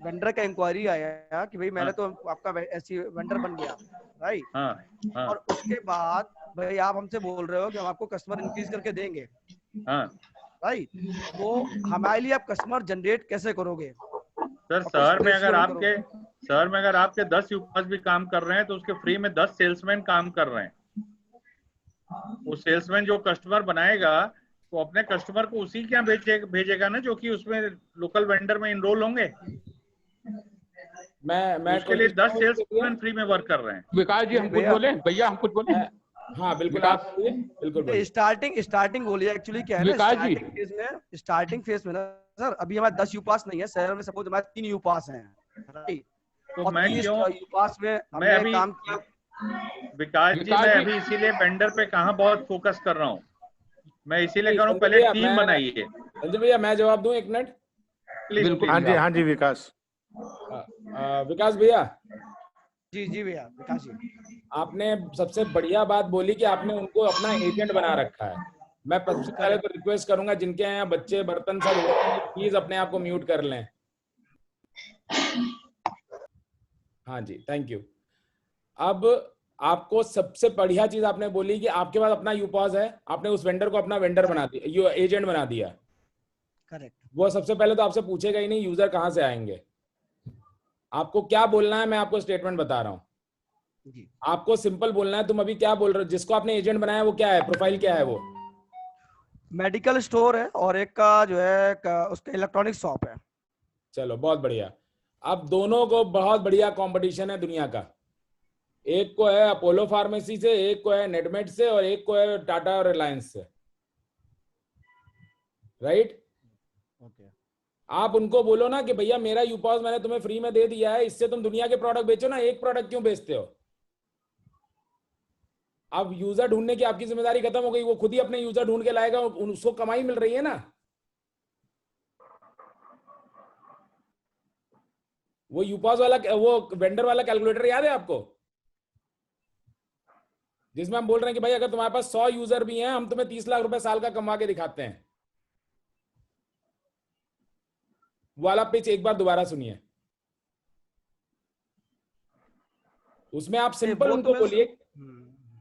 वेंडर का इंक्वायरी आया कि भाई मैंने तो आपका ऐसी वेंडर बन गया, राइट? हाँ। और उसके बाद भाई आप हमसे बोल रहे हो कि हम आपको कस्टमर इंक्रीज करके देंगे, हाँ, राइट? तो हमारे लिए आप कस्टमर जनरेट कैसे करोगे? सर शहर में अगर आपके 10 यूपास भी काम कर रहे हैं तो उसके फ्री में 10 सेल्समैन काम कर रहे हैं। वो सेल्समैन जो कस्टमर बनाएगा तो अपने कस्टमर को उसी के यहाँ भेजेगा ना, जो कि उसमें लोकल वेंडर में इनरोल होंगे। मैं उसके लिए 10 सेल्समैन फ्री में वर्क कर रहे हैं। विकास जी हम कुछ बोले, भैया हम कुछ बोले? हाँ बिल्कुल, बिल्कुल स्टार्टिंग बोलिए। एक्चुअली क्या है ना, स्टार्टिंग फेज में ना सर अभी हमारे 10 यूपास नहीं है शहर में, सपोज हमारे 3 यूपास हैं, राइट? तो मैं क्यों यूपास में मैं अभी काम किया विकास जी, मैं अभी इसीलिए वेंडर पे कहाँ बहुत फोकस कर रहा हूँ। मैं इसीलिए कह रहा हूँ पहले टीम बनाइए। संजय भैया मैं जवाब दूं 1 मिनट? बिल्कुल। हाँ जी विकास। विकास भैया। जी भैया विकास जी, आपने सबसे बढ़िया बात बोली कि आपने उनको अपना एजेंट बना रखा है। मैं सबसे पहले तो रिक्वेस्ट करूंगा जिनके यहाँ बच्चे बर्तन सब हो रहे हैं प्लीज अपने आप को म्यूट कर लें। हाँ जी, थैंक यू। अब आपको सबसे बढ़िया चीज आपने बोली कि आपके पास अपना यूपॉज है, आपने उस वेंडर को अपना वेंडर बना दिया, एजेंट बना दिया। करेक्ट। वो सबसे पहले तो आपसे पूछेगा ही नहीं यूजर कहाँ से आएंगे। आपको क्या बोलना है मैं आपको स्टेटमेंट बता रहा हूँ। आपको सिंपल बोलना है। तुम अभी क्या बोल रहे हो? जिसको आपने एजेंट बनाया वो क्या है, प्रोफाइल क्या है? वो मेडिकल स्टोर है और एक का जो है उसका इलेक्ट्रॉनिक शॉप है। चलो बहुत बढ़िया। अब दोनों को बहुत बढ़िया कंपटीशन है दुनिया का। एक को है अपोलो फार्मेसी से, एक को है नेटमेट से और एक को है टाटा और रिलायंस से, राइट? ओके। आप उनको बोलो ना कि भैया मेरा यूपॉज मैंने तुम्हें फ्री में दे दिया है, इससे तुम दुनिया के प्रोडक्ट बेचो ना, एक प्रोडक्ट क्यों बेचते हो? अब यूजर ढूंढने की आपकी जिम्मेदारी खत्म हो गई, वो खुद ही अपने यूजर ढूंढ के लाएगा, उसको कमाई मिल रही है ना। वो यूपॉज वाला, वो वेंडर वाला कैलकुलेटर याद है आपको, जिसमें हम बोल रहे हैं कि भाई अगर तुम्हारे पास 100 यूजर भी हैं हम तुम्हें 30 लाख रुपए साल का कमा के दिखाते हैं। वाला पिच एक बार दोबारा सुनिए। उसमें आप सिंपल उनको बोलिए,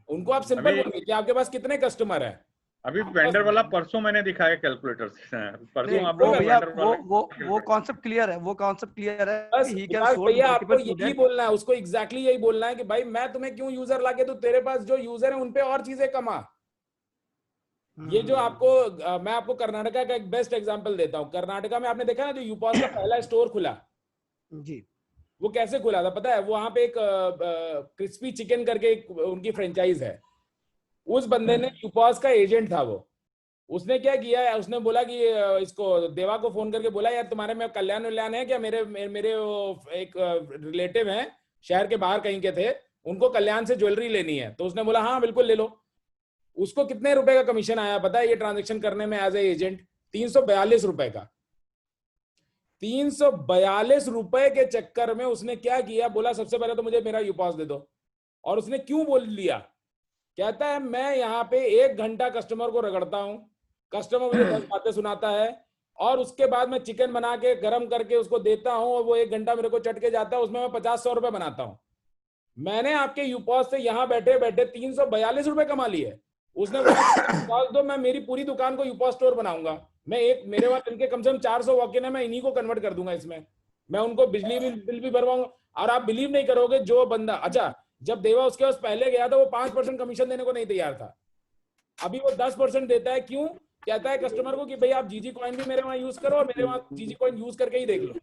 उनको आप सिंपल बोलिए कि आपके पास कितने कस्टमर हैं। अभी वेंडर वाला परसों मैंने दिखाया कैलकुलेटर से, परसों आप लोग वो कॉन्सेप्ट क्लियर है, वो कॉन्सेप्ट क्लियर है। बस भैया आपको यही बोलना है, उसको एग्जैक्टली यही बोलना है कि भाई मैं तुम्हें क्यों यूजर लाके दूं, तेरे पास जो यूजर है उनपे और चीजें कमा। ये जो आपको मैं आपको कर्नाटका का एक बेस्ट एग्जांपल देता हूँ। कर्नाटका में आपने देखा ना जो यूपॉज का पहला स्टोर खुला जी, वो कैसे खुला था पता है? वहां पे एक क्रिस्पी चिकन करके एक उनकी फ्रेंचाइज है। उस बंदे ने यूपॉज का एजेंट था वो। उसने क्या किया है, उसने बोला कि इसको देवा को फोन करके बोला यार तुम्हारे में कल्याण उल्याण है क्या? मेरे एक रिलेटिव हैं शहर के बाहर कहीं के थे, उनको कल्याण से ज्वेलरी लेनी है। तो उसने बोला हाँ बिल्कुल ले लो। उसको कितने रुपए का कमीशन आया पता है ये ट्रांजेक्शन करने में एज ए एजेंट? 342 रुपए का। 342 रुपए के चक्कर में उसने क्या किया, बोला सबसे पहले तो मुझे मेरा यूपॉज दे दो। और उसने क्यों बोल लिया, कहता है मैं यहाँ पे 1 घंटा कस्टमर को रगड़ता हूँ, कस्टमर मुझे 10 बातें सुनाता है और उसके बाद मैं चिकन बना के गर्म करके उसको देता हूँ और वो 1 घंटा मेरे को चट के जाता है, उसमें मैं 50-100 रुपए बनाता हूँ। मैंने आपके यूपॉज से यहाँ बैठे बैठे 342 रुपए कमा लिए। उसने बोला दो, मैं मेरी पूरी दुकान को यूपॉज स्टोर बनाऊंगा। मैं मेरे वहां इनके कम से कम 400 वॉक-इन है, मैं इन्हीं को कन्वर्ट कर दूंगा इसमें। मैं उनको बिजली बिल भी भरवाऊंगा। और आप बिलीव नहीं करोगे, जो बंदा, अच्छा जब देवा उसके पास पहले गया था वो 5% कमीशन देने को नहीं तैयार था, अभी वो 10% देता है। क्यों? कहता है कस्टमर को कि भाई आप जीजी कॉइन भी मेरे वहां यूज करो और मेरे वहां जीजी कॉइन यूज करके ही देख लो।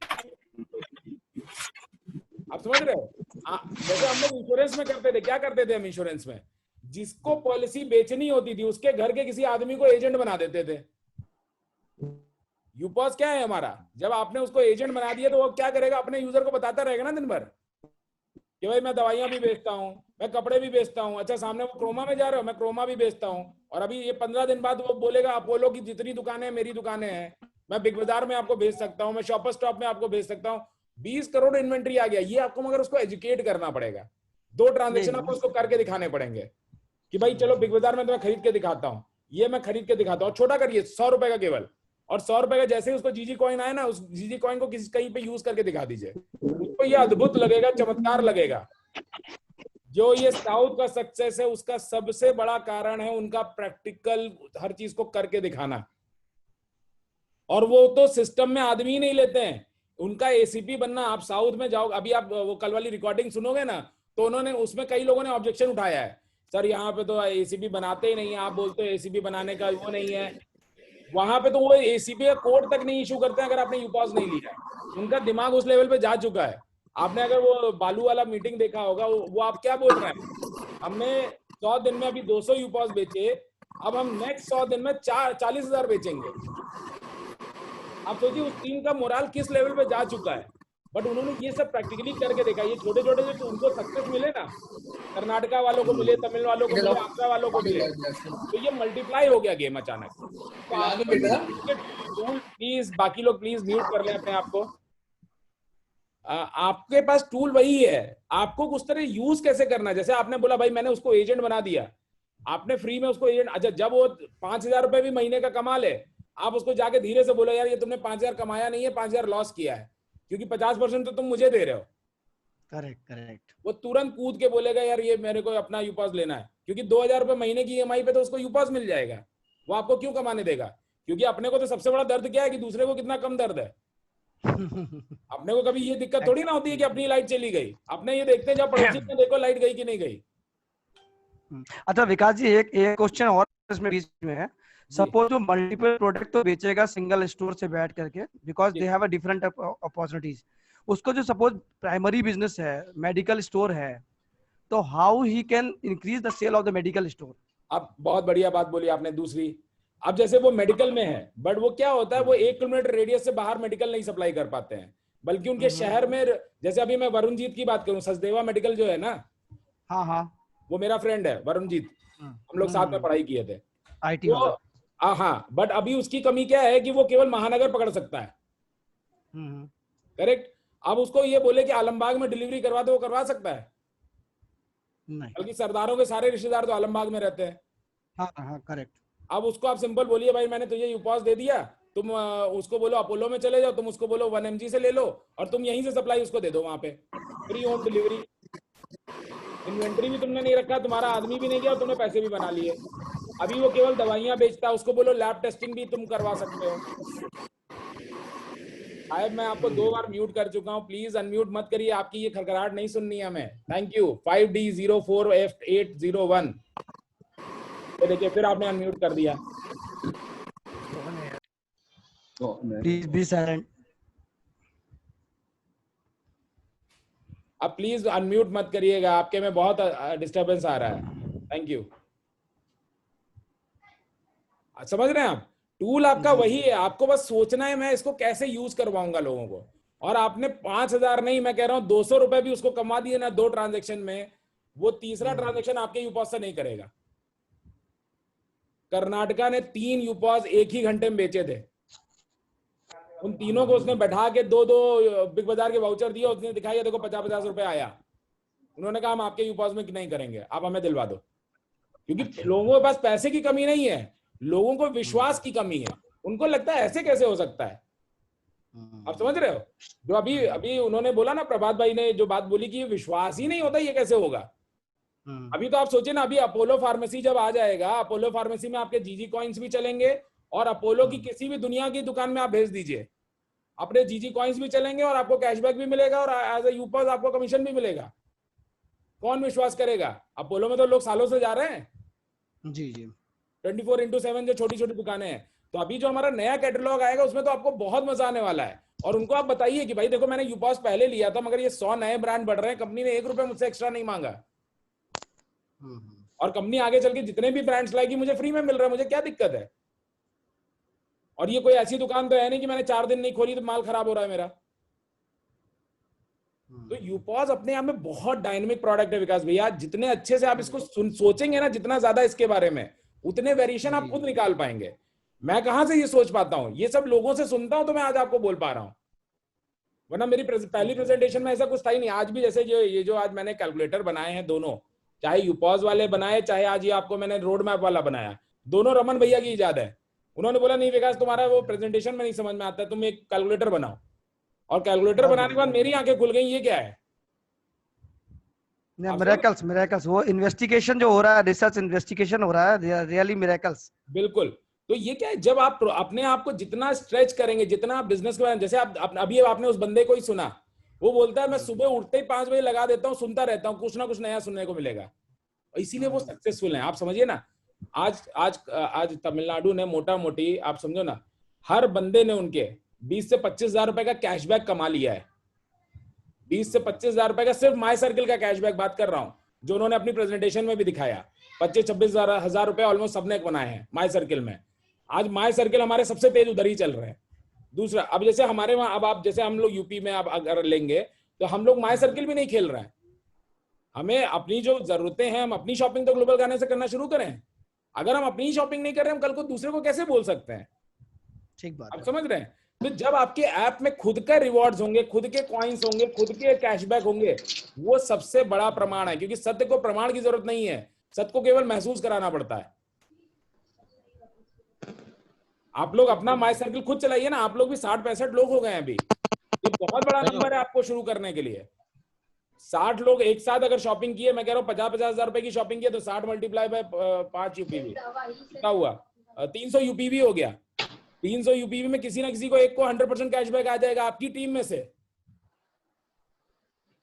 आप समझ रहे हो? जैसे हम लोग इंश्योरेंस में करते थे, क्या करते थे हम इंश्योरेंस में? जिसको पॉलिसी बेचनी होती थी उसके घर के किसी आदमी को एजेंट बना देते थे। यूपॉज क्या है हमारा, जब आपने उसको एजेंट बना दिया तो वो क्या करेगा, अपने यूजर को बताता रहेगा ना दिन भर कि भाई मैं दवाइयां भी बेचता हूँ, मैं कपड़े भी बेचता हूँ। अच्छा सामने वो क्रोमा में जा रहे हो, मैं क्रोमा भी बेचता हूँ। और अभी ये 15 दिन बाद वो बोलेगा अपोलो की जितनी दुकानें मेरी दुकानें हैं, मैं बिग बाजार में आपको भेज सकता हूँ, मैं शॉपर स्टॉप में आपको भेज सकता हूँ। 20 करोड़ इन्वेंट्री आ गया। ये आपको मगर उसको एजुकेट करना पड़ेगा। 2 ट्रांजेक्शन आपको उसको करके दिखाने पड़ेंगे कि भाई चलो बिग बाजार में तो मैं खरीद के दिखाता हूँ, ये मैं खरीद के दिखाता हूँ, छोटा करिए 100 रुपए का केवल, और 100 रुपए का जैसे ही उसको जीजी कॉइन आए ना, उस जीजी कॉइन को किसी कहीं पे यूज करके दिखा दीजिए, उसको ये अद्भुत लगेगा, चमत्कार लगेगा। जो ये साउथ का सक्सेस है उसका सबसे बड़ा कारण है उनका प्रैक्टिकल हर चीज को करके दिखाना। और वो तो सिस्टम में आदमी नहीं लेते हैं, उनका एसीपी बनना। आप साउथ में जाओ, अभी आप वो कल वाली रिकॉर्डिंग सुनोगे ना, तो उन्होंने उसमें कई लोगों ने ऑब्जेक्शन उठाया है, सर यहाँ पे तो एसीपी बनाते ही नहीं है, आप बोलते हो एसीपी बनाने का वो नहीं है। वहां पे तो वो एसीपी का कोड तक नहीं इशू करते हैं अगर आपने यूपॉस नहीं लिया है। उनका दिमाग उस लेवल पे जा चुका है। आपने अगर वो बालू वाला मीटिंग देखा होगा, वो आप क्या बोल रहे हैं, हमने 100 दिन में अभी 200 यूपॉस बेचे, अब हम नेक्स्ट 100 दिन में 40,000 बेचेंगे। आप सोचिए उस टीम का मोराल किस लेवल पे जा चुका है। बट उन्होंने ये सब प्रैक्टिकली करके देखा। ये छोटे छोटे जो उनको सक्सेस मिले ना, कर्नाटका वालों को मिले, तमिल वालों को मिले, आंध्रा वालों को मिले, तो ये मल्टीप्लाई हो गया गेम अचानक। टूल प्लीज, बाकी लोग प्लीज म्यूट कर लें अपने आप को। आपके पास टूल वही है, आपको उस तरह यूज कैसे करना है। जैसे आपने बोला भाई मैंने उसको एजेंट बना दिया, आपने फ्री में उसको एजेंट, अच्छा जब वो 5,000 रुपए भी महीने का कमा ले, आप उसको जाके धीरे से बोलो यार ये तुमने 5,000 कमाया नहीं है, 5,000 लॉस किया है, क्योंकि 50% तो तुम मुझे दे रहे हो। करेक्ट। वो तुरंत कूद के बोलेगा यार ये मेरे को अपना यूपास लेना है, क्योंकि 2,000 रुपए महीने की ईएमआई पे तो उसको यूपास मिल जाएगा। वो आपको क्यों कमाने देगा? क्योंकि अपने को तो सबसे बड़ा दर्द क्या है कि दूसरे को कितना कम दर्द है। अपने को कभी ये दिक्कत थोड़ी ना होती है कि अपनी लाइट चली गई, अपने ये देखते हैं जब पड़ोसी में देखो लाइट गई कि नहीं गई। अच्छा विकास जी, एक क्वेश्चन और इसमें बीच में है। सपोज जो मल्टीपल प्रोडक्ट तो बेचेगा सिंगल स्टोर से बैठ करके, because they have a different opportunities. उसको जो सपोज प्राइमरी बिजनेस है, मेडिकल स्टोर है, तो how he can increase the sale of the medical store? अब बहुत बढ़िया बात बोली आपने। दूसरी, अब जैसे वो मेडिकल में है, बट वो क्या होता है, वो 1 किलोमीटर रेडियस से बाहर मेडिकल नहीं सप्लाई कर पाते हैं, बल्कि उनके शहर में, जैसे अभी मैं वरुणजीत की बात करूं, सचदेवा मेडिकल जो है ना, हाँ, वो मेरा फ्रेंड है वरुणजीत, हम लोग साथ में पढ़ाई किए थे आईटी वाला। हाँ, बट अभी उसकी कमी क्या है कि वो केवल महानगर पकड़ सकता है। करेक्ट। अब उसको ये बोले कि आलमबाग में डिलीवरी करवा दो, वो करवा सकता है? नहीं। बल्कि सरदारों के सारे रिश्तेदार तो आलमबाग में रहते हैं। हाँ, करेक्ट। अब उसको आप सिंपल बोलिए भाई मैंने तुझे यूपॉस दे दिया, तुम उसको बोलो अपोलो में चले जाओ, तुम उसको बोलो 1mg से ले लो और तुम यहीं से सप्लाई उसको दे दो, वहां पे फ्री होम डिलीवरी। इन्वेंट्री भी तुमने नहीं रखा, तुम्हारा आदमी भी नहीं गया और तुमने पैसे भी बना लिए। अभी वो केवल दवाइयां बेचता है, उसको बोलो लैब टेस्टिंग भी तुम करवा सकते हो। साहब मैं आपको 2 बार म्यूट कर चुका हूं, प्लीज अनम्यूट मत करिए, आपकी ये खड़खड़ाहट नहीं सुननी है हमें। Thank you. 5D04F801। तो देखिए फिर आपने अनम्यूट कर दिया। Please be silent. अब प्लीज अनम्यूट मत करिएगा, आपके में बहुत डिस्टरबेंस आ रहा है। Thank you. समझ रहे हैं आप? टूल आपका वही है, आपको बस सोचना है मैं इसको कैसे यूज करवाऊंगा लोगों को। और आपने 5,000 नहीं, मैं कह रहा हूं 200 रुपए भी उसको कमा दिए ना 2 ट्रांजेक्शन में, वो तीसरा ट्रांजेक्शन आपके यूपॉस से नहीं करेगा। कर्नाटका ने 3 यूपॉस एक ही घंटे में बेचे थे। उन तीनों को उसने बैठा के 2 बिग बाजार के वाउचर दिए, उसने दिखाया देखो 50-50 रुपए आया। उन्होंने कहा हम आपके यूपॉस में नहीं करेंगे, आप हमें दिलवा दो। क्योंकि लोगों के पास पैसे की कमी नहीं है, लोगों को विश्वास की कमी है। उनको लगता है ऐसे कैसे हो सकता है। आप समझ रहे हो? जो अभी उन्होंने बोला ना, प्रभात भाई ने जो बात बोली कि ये विश्वास ही नहीं होता, ये कैसे होगा। अभी तो आप सोचिए ना, अभी अपोलो फार्मेसी जब आ जाएगा, अपोलो फार्मेसी में आपके जीजी कॉइन्स भी चलेंगे और अपोलो की किसी भी दुनिया की दुकान में आप भेज दीजिए, अपने जीजी कॉइन्स भी चलेंगे और आपको कैशबैक भी मिलेगा और एज ए यूपॉस आपको कमीशन भी मिलेगा। कौन विश्वास करेगा? अपोलो में तो लोग सालों से जा रहे हैं। जी 24/7 जो छोटी छोटी दुकानें हैं। तो अभी जो हमारा नया कैटलॉग आएगा उसमें तो आपको बहुत मजा आने वाला है। और उनको आप बताइए कि भाई देखो मैंने यूपॉस पहले लिया था, मगर ये 100 नए ब्रांड बढ़ रहे हैं, कंपनी ने 1 रुपए मुझसे एक्स्ट्रा नहीं मांगा। और कंपनी आगे चल के जितने भी ब्रांड्स लाएगी मुझे फ्री में मिल रहा है, मुझे क्या दिक्कत है। और ये कोई ऐसी दुकान तो है नहीं कि मैंने 4 दिन नहीं खोली तो माल खराब हो रहा है मेरा। तो यूपॉस अपने आप में बहुत डायनेमिक प्रोडक्ट है विकास भैया। जितने अच्छे से आप इसको सोचेंगे ना, जितना ज्यादा इसके बारे में, उतने वेरिएशन आप खुद निकाल पाएंगे। मैं कहां से ये सोच पाता हूं, ये सब लोगों से सुनता हूं तो मैं आज आपको बोल पा रहा हूं। वरना मेरी पहली प्रेजेंटेशन में ऐसा कुछ था ही नहीं। आज भी जैसे ये जो आज मैंने कैलकुलेटर बनाए हैं दोनों, चाहे यूपॉज वाले बनाए, चाहे आज ये आपको मैंने रोड मैप वाला बनाया, दोनों रमन भैया की इजाद है। उन्होंने बोला नहीं विकास तुम्हारा वो प्रेजेंटेशन में नहीं समझ में आता, तुम एक कैलकुलेटर बनाओ। और कैलकुलेटर बनाने के बाद मेरी आंखें खुल गई, ये क्या है। मिरेकल्स वो इन्वेस्टिगेशन जो हो रहा है, रिसर्च इन्वेस्टिगेशन हो रहा है, रियली मिरेकल्स। बिल्कुल। तो ये क्या है, जब आप अपने आप को जितना स्ट्रेच करेंगे, जितना आप बिजनेस के, जैसे आप अभी आपने उस बंदे को ही सुना, वो बोलता है मैं सुबह उठते ही 5 बजे लगा देता हूँ, सुनता रहता हूँ, कुछ ना कुछ नया सुनने को मिलेगा, इसीलिए वो सक्सेसफुल हैं। आप समझिए ना, आज तमिलनाडु ने मोटा मोटी, आप समझो ना, हर बंदे ने उनके 20 से 25 हजार रुपए का कैशबैक कमा लिया है। 20 से 25 हजार रुपए का सिर्फ माई सर्किल का कैशबैक बात कर रहा हूं, जो उन्होंने अपनी प्रेजेंटेशन में भी दिखाया। 25-26 हजार रुपए ऑलमोस्ट सबने बनाए हैं माई सर्किल में। आज माई सर्किल हमारे सबसे तेज उधर ही चल रहे हैं। दूसरा, अब जैसे हमारे वहां, अब आप जैसे हम लोग यूपी में आप अगर लेंगे तो हम लोग माई सर्किल भी नहीं खेल रहे हैं। हमें अपनी जो जरूरतें हैं, हम अपनी शॉपिंग तो ग्लोबल गाने से करना शुरू करें। अगर हम अपनी शॉपिंग नहीं कर रहे, हम कल को दूसरे को कैसे बोल सकते हैं। ठीक बात, आप समझ रहे हैं। तो जब आपके ऐप में खुद का रिवॉर्ड्स होंगे, खुद के कॉइन्स होंगे, खुद के कैशबैक होंगे, वो सबसे बड़ा प्रमाण है। क्योंकि सत्य को प्रमाण की जरूरत नहीं है, सत्य को केवल महसूस कराना पड़ता है। आप लोग अपना माई सर्किल खुद चलाइए ना। आप लोग भी 60-65 लोग हो गए हैं अभी। ये बहुत बड़ा नंबर है आपको शुरू करने के लिए। 60 लोग एक साथ अगर शॉपिंग किए, मैं कह रहा हूँ 50-50 हजार रुपए की शॉपिंग किए तो 60 मल्टीप्लाई बाय 5 यूपीवी कितना हुआ, 300 यूपीवी हो गया। 300 यूपीवी में किसी ना किसी को एक को 100% कैशबैक आ जाएगा आपकी टीम में से।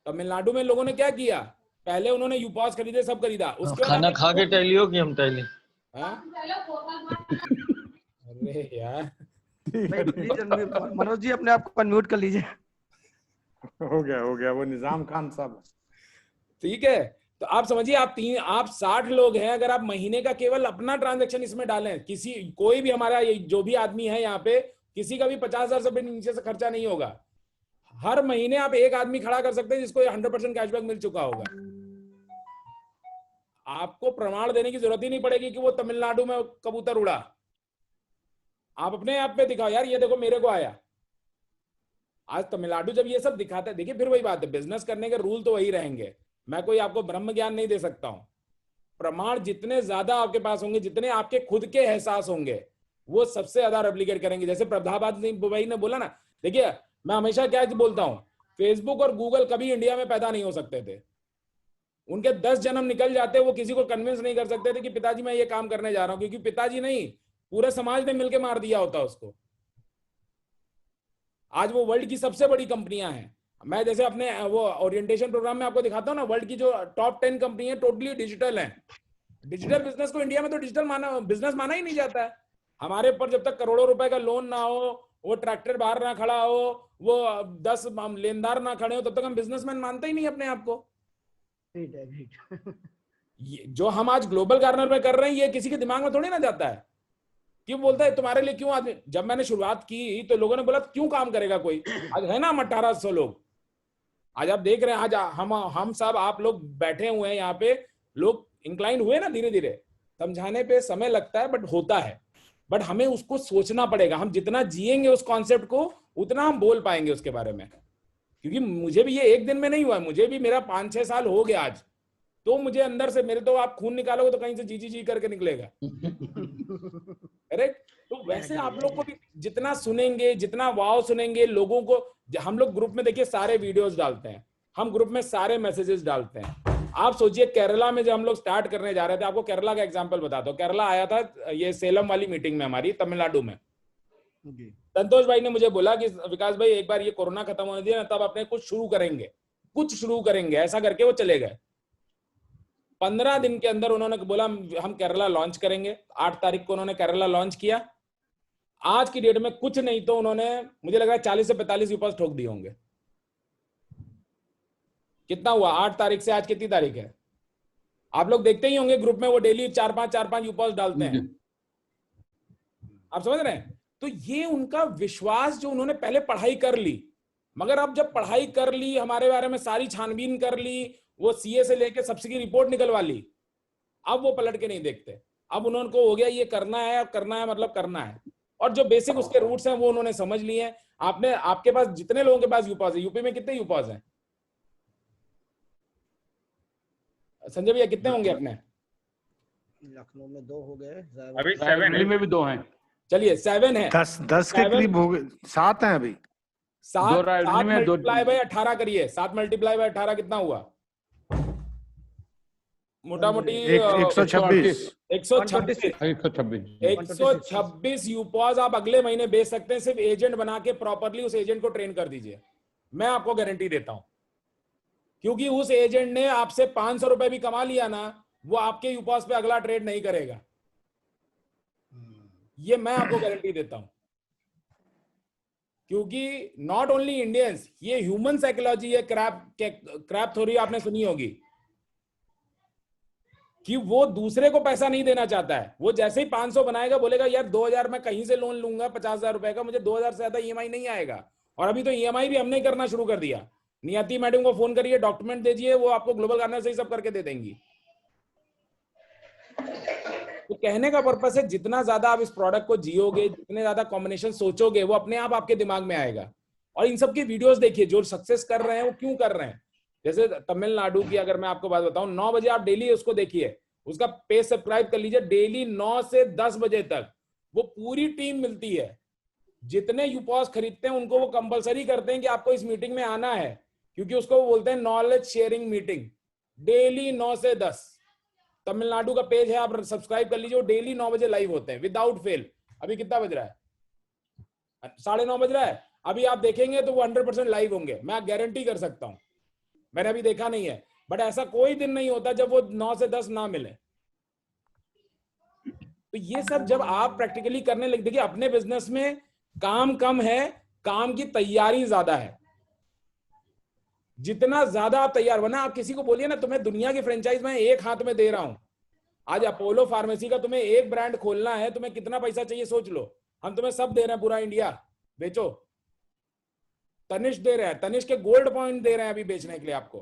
तमिलनाडु में लोगों ने क्या किया, पहले उन्होंने यूपॉस खरीदे, सब खरीदा, उसके खाना खा के टैलियो कि हम टैली। अरे यार मनोज जी अपने आप को अनम्यूट कर लीजिए। हो गया वो निजाम खान साहब। ठीक है, तो आप समझिए, आप 60 लोग हैं। अगर आप महीने का केवल अपना ट्रांजैक्शन इसमें डालें, कोई भी हमारा जो भी आदमी है यहाँ पे, किसी का भी 50,000 से नीचे से खर्चा नहीं होगा। हर महीने आप एक आदमी खड़ा कर सकते हैं जिसको 100% कैशबैक मिल चुका होगा। आपको प्रमाण देने की जरूरत ही नहीं पड़ेगी कि वो तमिलनाडु में कबूतर उड़ा। आप अपने ऐप पे दिखाओ, यार ये देखो मेरे को आया। आज तमिलनाडु जब ये सब दिखाता है, देखिए फिर वही बात है, बिजनेस करने के रूल तो वही रहेंगे। मैं कोई आपको ब्रह्म ज्ञान नहीं दे सकता हूं। प्रमाण जितने ज्यादा आपके पास होंगे, जितने आपके खुद के एहसास होंगे, वो सबसे ज्यादा रेप्लिकेट करेंगे। जैसे प्रभाबाद भाई ने बोला ना, देखिए मैं हमेशा क्या बोलता हूं, फेसबुक और गूगल कभी इंडिया में पैदा नहीं हो सकते थे। उनके 10 जन्म निकल जाते, वो किसी को कन्विंस नहीं कर सकते थे कि पिताजी मैं ये काम करने जा रहा हूं, क्योंकि पिताजी नहीं, पूरे समाज ने मिलकर मार दिया होता उसको। आज वो वर्ल्ड की सबसे बड़ी कंपनियां हैं। मैं जैसे अपने वो ओरिएंटेशन प्रोग्राम में आपको दिखाता हूं ना, वर्ल्ड की जो टॉप 10 कंपनी है टोटली डिजिटल है। डिजिटल बिजनेस को इंडिया में तो डिजिटल बिजनेस माना ही नहीं जाता है। हमारे ऊपर जब तक करोड़ों रुपए का लोन ना हो, वो ट्रैक्टर बाहर ना खड़ा हो, वो 10 लेनदार ना खड़े हो, तब तक हम बिजनेसमैन मानते ही नहीं अपने आप को। जो हम आज ग्लोबल गार्नर में कर रहे हैं, ये किसी के दिमाग में थोड़ी ना जाता है। क्यों बोलता है तुम्हारे लिए क्यों आदमी। जब मैंने शुरुआत की तो लोगों ने बोला क्यों काम करेगा कोई। आज है ना हम 1800 लोग। आज आप देख रहे हैं, आज हम सब आप लोग बैठे हुए हैं यहाँ पे, लोग इंक्लाइन हुए ना धीरे धीरे। समझाने पे समय लगता है, बट होता है। बट हमें उसको सोचना पड़ेगा। हम जितना जिएंगे उस कॉन्सेप्ट को, उतना हम बोल पाएंगे उसके बारे में। क्योंकि मुझे भी ये एक दिन में नहीं हुआ, मुझे भी मेरा 5-6 साल हो गया आज। तो मुझे अंदर से, मेरे तो आप खून निकालोगे तो कहीं से जी करके निकलेगा। करेक्ट। तो वैसे आप लोग को भी जितना सुनेंगे, जितना वाव सुनेंगे लोगों को। हम लोग ग्रुप में देखिए सारे वीडियोस डालते हैं, हम ग्रुप में सारे मैसेजेस डालते हैं। आप सोचिए केरला में जब हम लोग स्टार्ट करने जा रहे थे, आपको केरला का एग्जांपल बताता हूं। केरला आया था ये सेलम वाली मीटिंग में हमारी तमिलनाडु में। संतोष भाई ने मुझे बोला कि विकास भाई एक बार ये कोरोना खत्म होने दिया ना, तब अपने कुछ शुरू करेंगे। ऐसा करके वो चले गए। 15 दिन के अंदर उन्होंने बोला हम केरला लॉन्च करेंगे। 8 तारीख को उन्होंने केरला लॉन्च किया। आज की डेट में कुछ नहीं तो उन्होंने, मुझे लग रहा है 40 से 45 यूपॉस ठोक दिए होंगे। कितना हुआ 8 तारीख से आज कितनी तारीख है? आप लोग देखते ही होंगे ग्रुप में, वो डेली 4-5 यूपॉस डालते हैं। आप समझ रहे हैं? तो ये उनका विश्वास, जो उन्होंने पहले पढ़ाई कर ली, मगर अब जब पढ़ाई कर ली, हमारे बारे में सारी छानबीन कर ली, वो सीए से लेके सबसे की रिपोर्ट निकलवा ली, अब वो पलट के नहीं देखते। अब उन्होंने को हो गया ये करना है मतलब करना है। और जो बेसिक उसके रूट्स हैं वो उन्होंने समझ लिए हैं। आपने, आपके पास जितने लोगों के पास यूपॉज है, यूपी में कितने यूपॉज हैं संजय भैया, कितने होंगे अपने? लखनऊ में 2 हो गए, अभी 7 दिल्ली में भी 2 हैं। चलिए 7 है, 10 के करीब हो गए, 7 हैं अभी। 7 रायबरेली में, 2 मल्टीप्लाई बाय 18 करिए, 7 मल्टीप्लाई बाय 18 कितना हुआ? मोटा मोटी 126 126 यूपॉज आप अगले महीने बेच सकते हैं। सिर्फ एजेंट बना के प्रॉपरली उस एजेंट को ट्रेन कर दीजिए, मैं आपको गारंटी देता हूं। क्योंकि उस एजेंट ने आपसे 500 रुपए भी कमा लिया ना, वो आपके यूपॉज पे अगला ट्रेड नहीं करेगा, ये मैं आपको गारंटी देता हूं। क्योंकि नॉट ओनली इंडियंस, ये ह्यूमन साइकोलॉजी है, क्रैप थ्योरी आपने सुनी होगी कि वो दूसरे को पैसा नहीं देना चाहता है। वो जैसे ही 500 बनाएगा बोलेगा यार 2000 मैं कहीं से लोन लूंगा 50,000 रुपए का, मुझे 2000 से ज्यादा ईएमआई नहीं आएगा। और अभी तो ईएमआई भी हमने करना शुरू कर दिया। नियति मैडम को फोन करिए, डॉक्यूमेंट दीजिए, वो आपको ग्लोबल गार्नर से ही सब करके दे देंगी। तो कहने का पर्पस है जितना ज्यादा आप इस प्रोडक्ट को जियोगे, जितने ज्यादा कॉम्बिनेशन सोचोगे, वो अपने आप आपके दिमाग में आएगा। और इन सब की वीडियोस देखिए, जो सक्सेस कर रहे हैं वो क्यों कर रहे हैं। जैसे तमिलनाडु की अगर मैं आपको बात बताऊं, 9 बजे आप डेली उसको देखिए, उसका पेज सब्सक्राइब कर लीजिए, डेली 9 से 10 बजे तक वो पूरी टीम मिलती है। जितने यूपॉज खरीदते हैं उनको वो कंपलसरी करते हैं कि आपको इस मीटिंग में आना है, क्योंकि उसको वो बोलते हैं नॉलेज शेयरिंग मीटिंग। डेली 9 से 10 तमिलनाडु का पेज है, आप सब्सक्राइब कर लीजिए, वो डेली 9 बजे लाइव होते हैं विदाउट फेल। अभी कितना बज रहा है? 9:30 बज रहा है। अभी आप देखेंगे तो वो 100% लाइव होंगे, मैं गारंटी कर सकता हूं। मैंने अभी देखा नहीं है, बट ऐसा कोई दिन नहीं होता जब वो 9 से 10 ना मिले। तो ये सब जब आप प्रैक्टिकली करने लगे, देखिए अपने बिजनेस में काम कम है, काम की तैयारी ज्यादा है। जितना ज्यादा आप तैयार, वरना आप किसी को बोलिए ना तुम्हें दुनिया की फ्रेंचाइज मैं एक हाथ में दे रहा हूं, आज अपोलो फार्मेसी का तुम्हें एक ब्रांड खोलना है, तुम्हें कितना पैसा चाहिए सोच लो, हम तुम्हें सब दे रहे हैं, पूरा इंडिया बेचो। तनिष्क दे रहे हैं, तनिष्क के गोल्ड पॉइंट दे रहे हैं अभी बेचने के लिए आपको।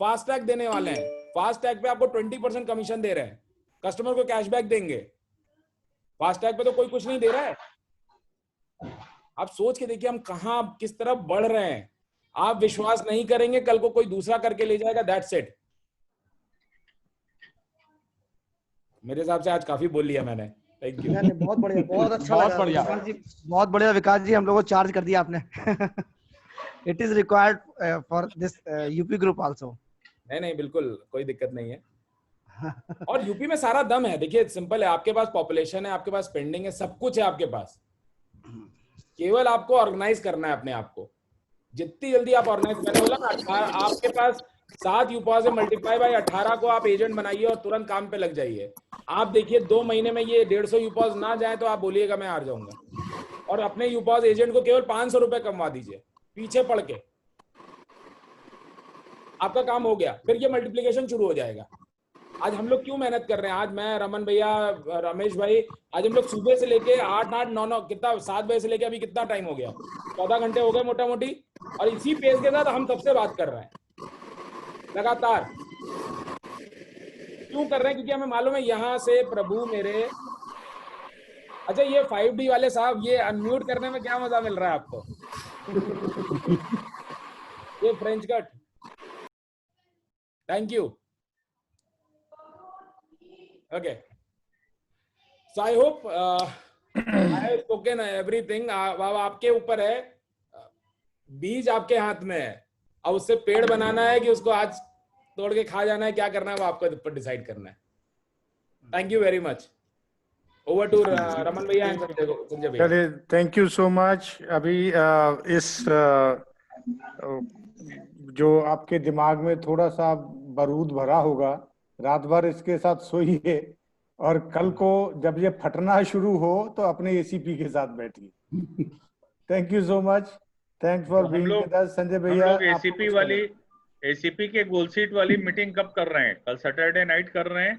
फास्टैग देने वाले हैं, फास्टैग पे आपको 20% कमीशन दे रहे हैं, कस्टमर को कैशबैक देंगे। फास्टैग पे तो कोई कुछ नहीं दे रहा है। आप सोच के देखिए हम कहां किस तरफ बढ़ रहे हैं। आप विश्वास नहीं करेंगे, कल को कोई दूसरा करके ले जाएगा, दैट्स इट। मेरे हिसाब से आज काफी बोल लिया मैंने। Thank you. बहुत बढ़िया, बहुत अच्छा बहुत लगा बढ़िया। विकास जी, बहुत बढ़िया विकास जी, हम लोगों को चार्ज कर दिया आपने। It is required for this UP group also. नहीं बिल्कुल कोई दिक्कत नहीं है। और यूपी में सारा दम है। देखिए सिंपल है, आपके पास पॉपुलेशन है, आपके पास स्पेंडिंग है, सब कुछ है आपके पास। केवल आपको ऑर्गेनाइज करना है अपने आप को। जितनी जल्दी आप ऑर्गेनाइज करने वाला ना, आपके पास 7 यूपॉज है, मल्टीप्लाई बाय 18 को आप एजेंट बनाइए और तुरंत काम पे लग जाइए। आप देखिए 2 महीने में ये 150 यूपॉज ना जाए तो आप बोलिएगा मैं हार जाऊंगा। और अपने यूपॉज एजेंट को केवल 500 रुपए कमवा दीजिए पीछे पड़ के, आपका काम हो गया। फिर ये मल्टीप्लीकेशन शुरू हो जाएगा। आज हम लोग क्यों मेहनत कर रहे हैं? आज मैं, रमन भैया, रमेश भाई, आज हम लोग सुबह से लेके 8, 9 कितना 7 बजे से लेके अभी कितना टाइम हो गया, 14 घंटे हो गए मोटा मोटी। और इसी पेज के साथ हम सबसे बात कर रहे हैं लगातार। क्यों कर रहे हैं? क्योंकि हमें मालूम है यहाँ से प्रभु मेरे। अच्छा ये 5D वाले साहब, ये अनम्यूट करने में क्या मजा मिल रहा है आपको? ये French cut, thank you. Okay, so I hope I have spoken everything. अब आपके ऊपर है, बीज आपके हाथ में है। अब उससे पेड़ बनाना है कि उसको आज तोड़ के खा जाना है, क्या करना है वो आपको ऊपर डिसाइड करना है। Thank you very much. Over to Raman भैया एंड संजय भैया। चलिए, थैंक यू सो मच। अभी इस जो आपके दिमाग में थोड़ा सा बारूद भरा होगा, रात भर इसके साथ सोइए और कल को जब ये फटना शुरू हो तो अपने एसीपी के साथ बैठिए। Thank you so much, thanks for being with us. Sanjay भैया, हम लोग एसीपी वाली, एसीपी के गोल सीट वाली मीटिंग कब कर रहे हैं? कल सैटरडे नाइट कर रहे हैं?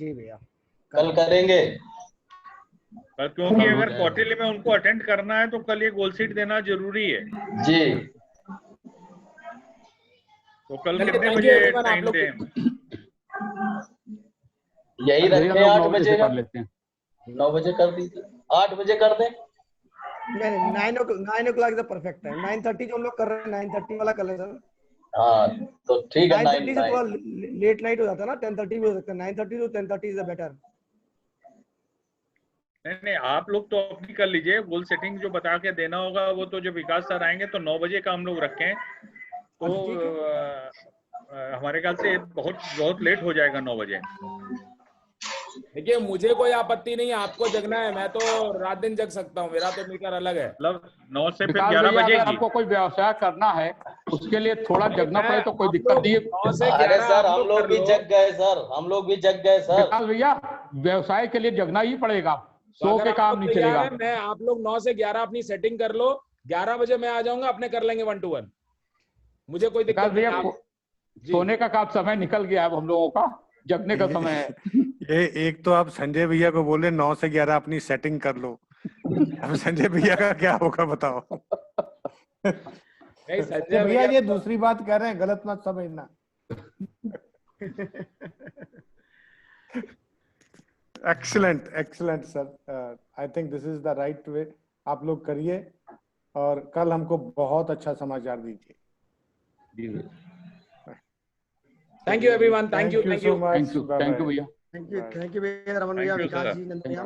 जी भैया कल करेंगे। क्योंकि अगर क्वार्टरली में उनको अटेंड करना है तो कल ये गोल सीट देना जरूरी है जी। तो कल कितने बजे टाइम दें? यही रखते हैं 8 बजे कर लेते हैं। 9 बजे कर दीजिए, 8 बजे कर दें। नहीं 9 o'clock इज परफेक्ट है। 9:30 जो हम लोग कर रहे हैं 9:30 वाला कर ले सर। हाँ तो ठीक है। 9:30 से थोड़ा लेट नाइट हो जाता है ना, 10:30 भी हो सकता है। 9:30 to 10:30 इज बेटर। नहीं आप लोग तो अपनी कर लीजिए, गोल सेटिंग जो बता के देना होगा वो तो जब विकास सर आएंगे तो 9 बजे का हम लोग रखें तो हमारे ख्याल से बहुत लेट हो जाएगा 9 बजे। देखिए मुझे कोई आपत्ति नहीं है, आपको जगना है, मैं तो रात दिन जग सकता हूँ, मेरा तो मीटर अलग है। मतलब 9 से फिर विकास 11 भैया, बजे अगर आपको कोई व्यवसाय करना है उसके लिए थोड़ा जगना पड़े तो कोई दिक्कत नहीं है। अरे सर हम लोग भी जग गए सर, हम लोग भी जग गए सर। विकास भैया व्यवसाय के लिए जगना ही पड़ेगा, सो के काम नहीं चलेगा। मैं आप लोग 9 से 11 अपनी सेटिंग कर लो, 11 बजे मैं आ जाऊंगा, अपने कर लेंगे 1 to 1, मुझे कोई दिक्कत नहीं है। सोने का काम समय निकल गया अब हम लोगों का, जगने का समय है। ये एक तो आप संजय भैया को बोले 9 से 11 अपनी सेटिंग कर लो, अब संजय भैया का क्या होगा बताओ। संजय भैया ये दूसरी बात कह रहे हैं, गलत मत समझना। Excellent excellent sir, I think this is the right way. आप लोग करिए और कल हमको बहुत अच्छा समाचार दीजिए। Thank you everyone, thank you so much, thank you भैया, थैंक यू भैया, रमन भैया, विकास जी, नंदन भैया।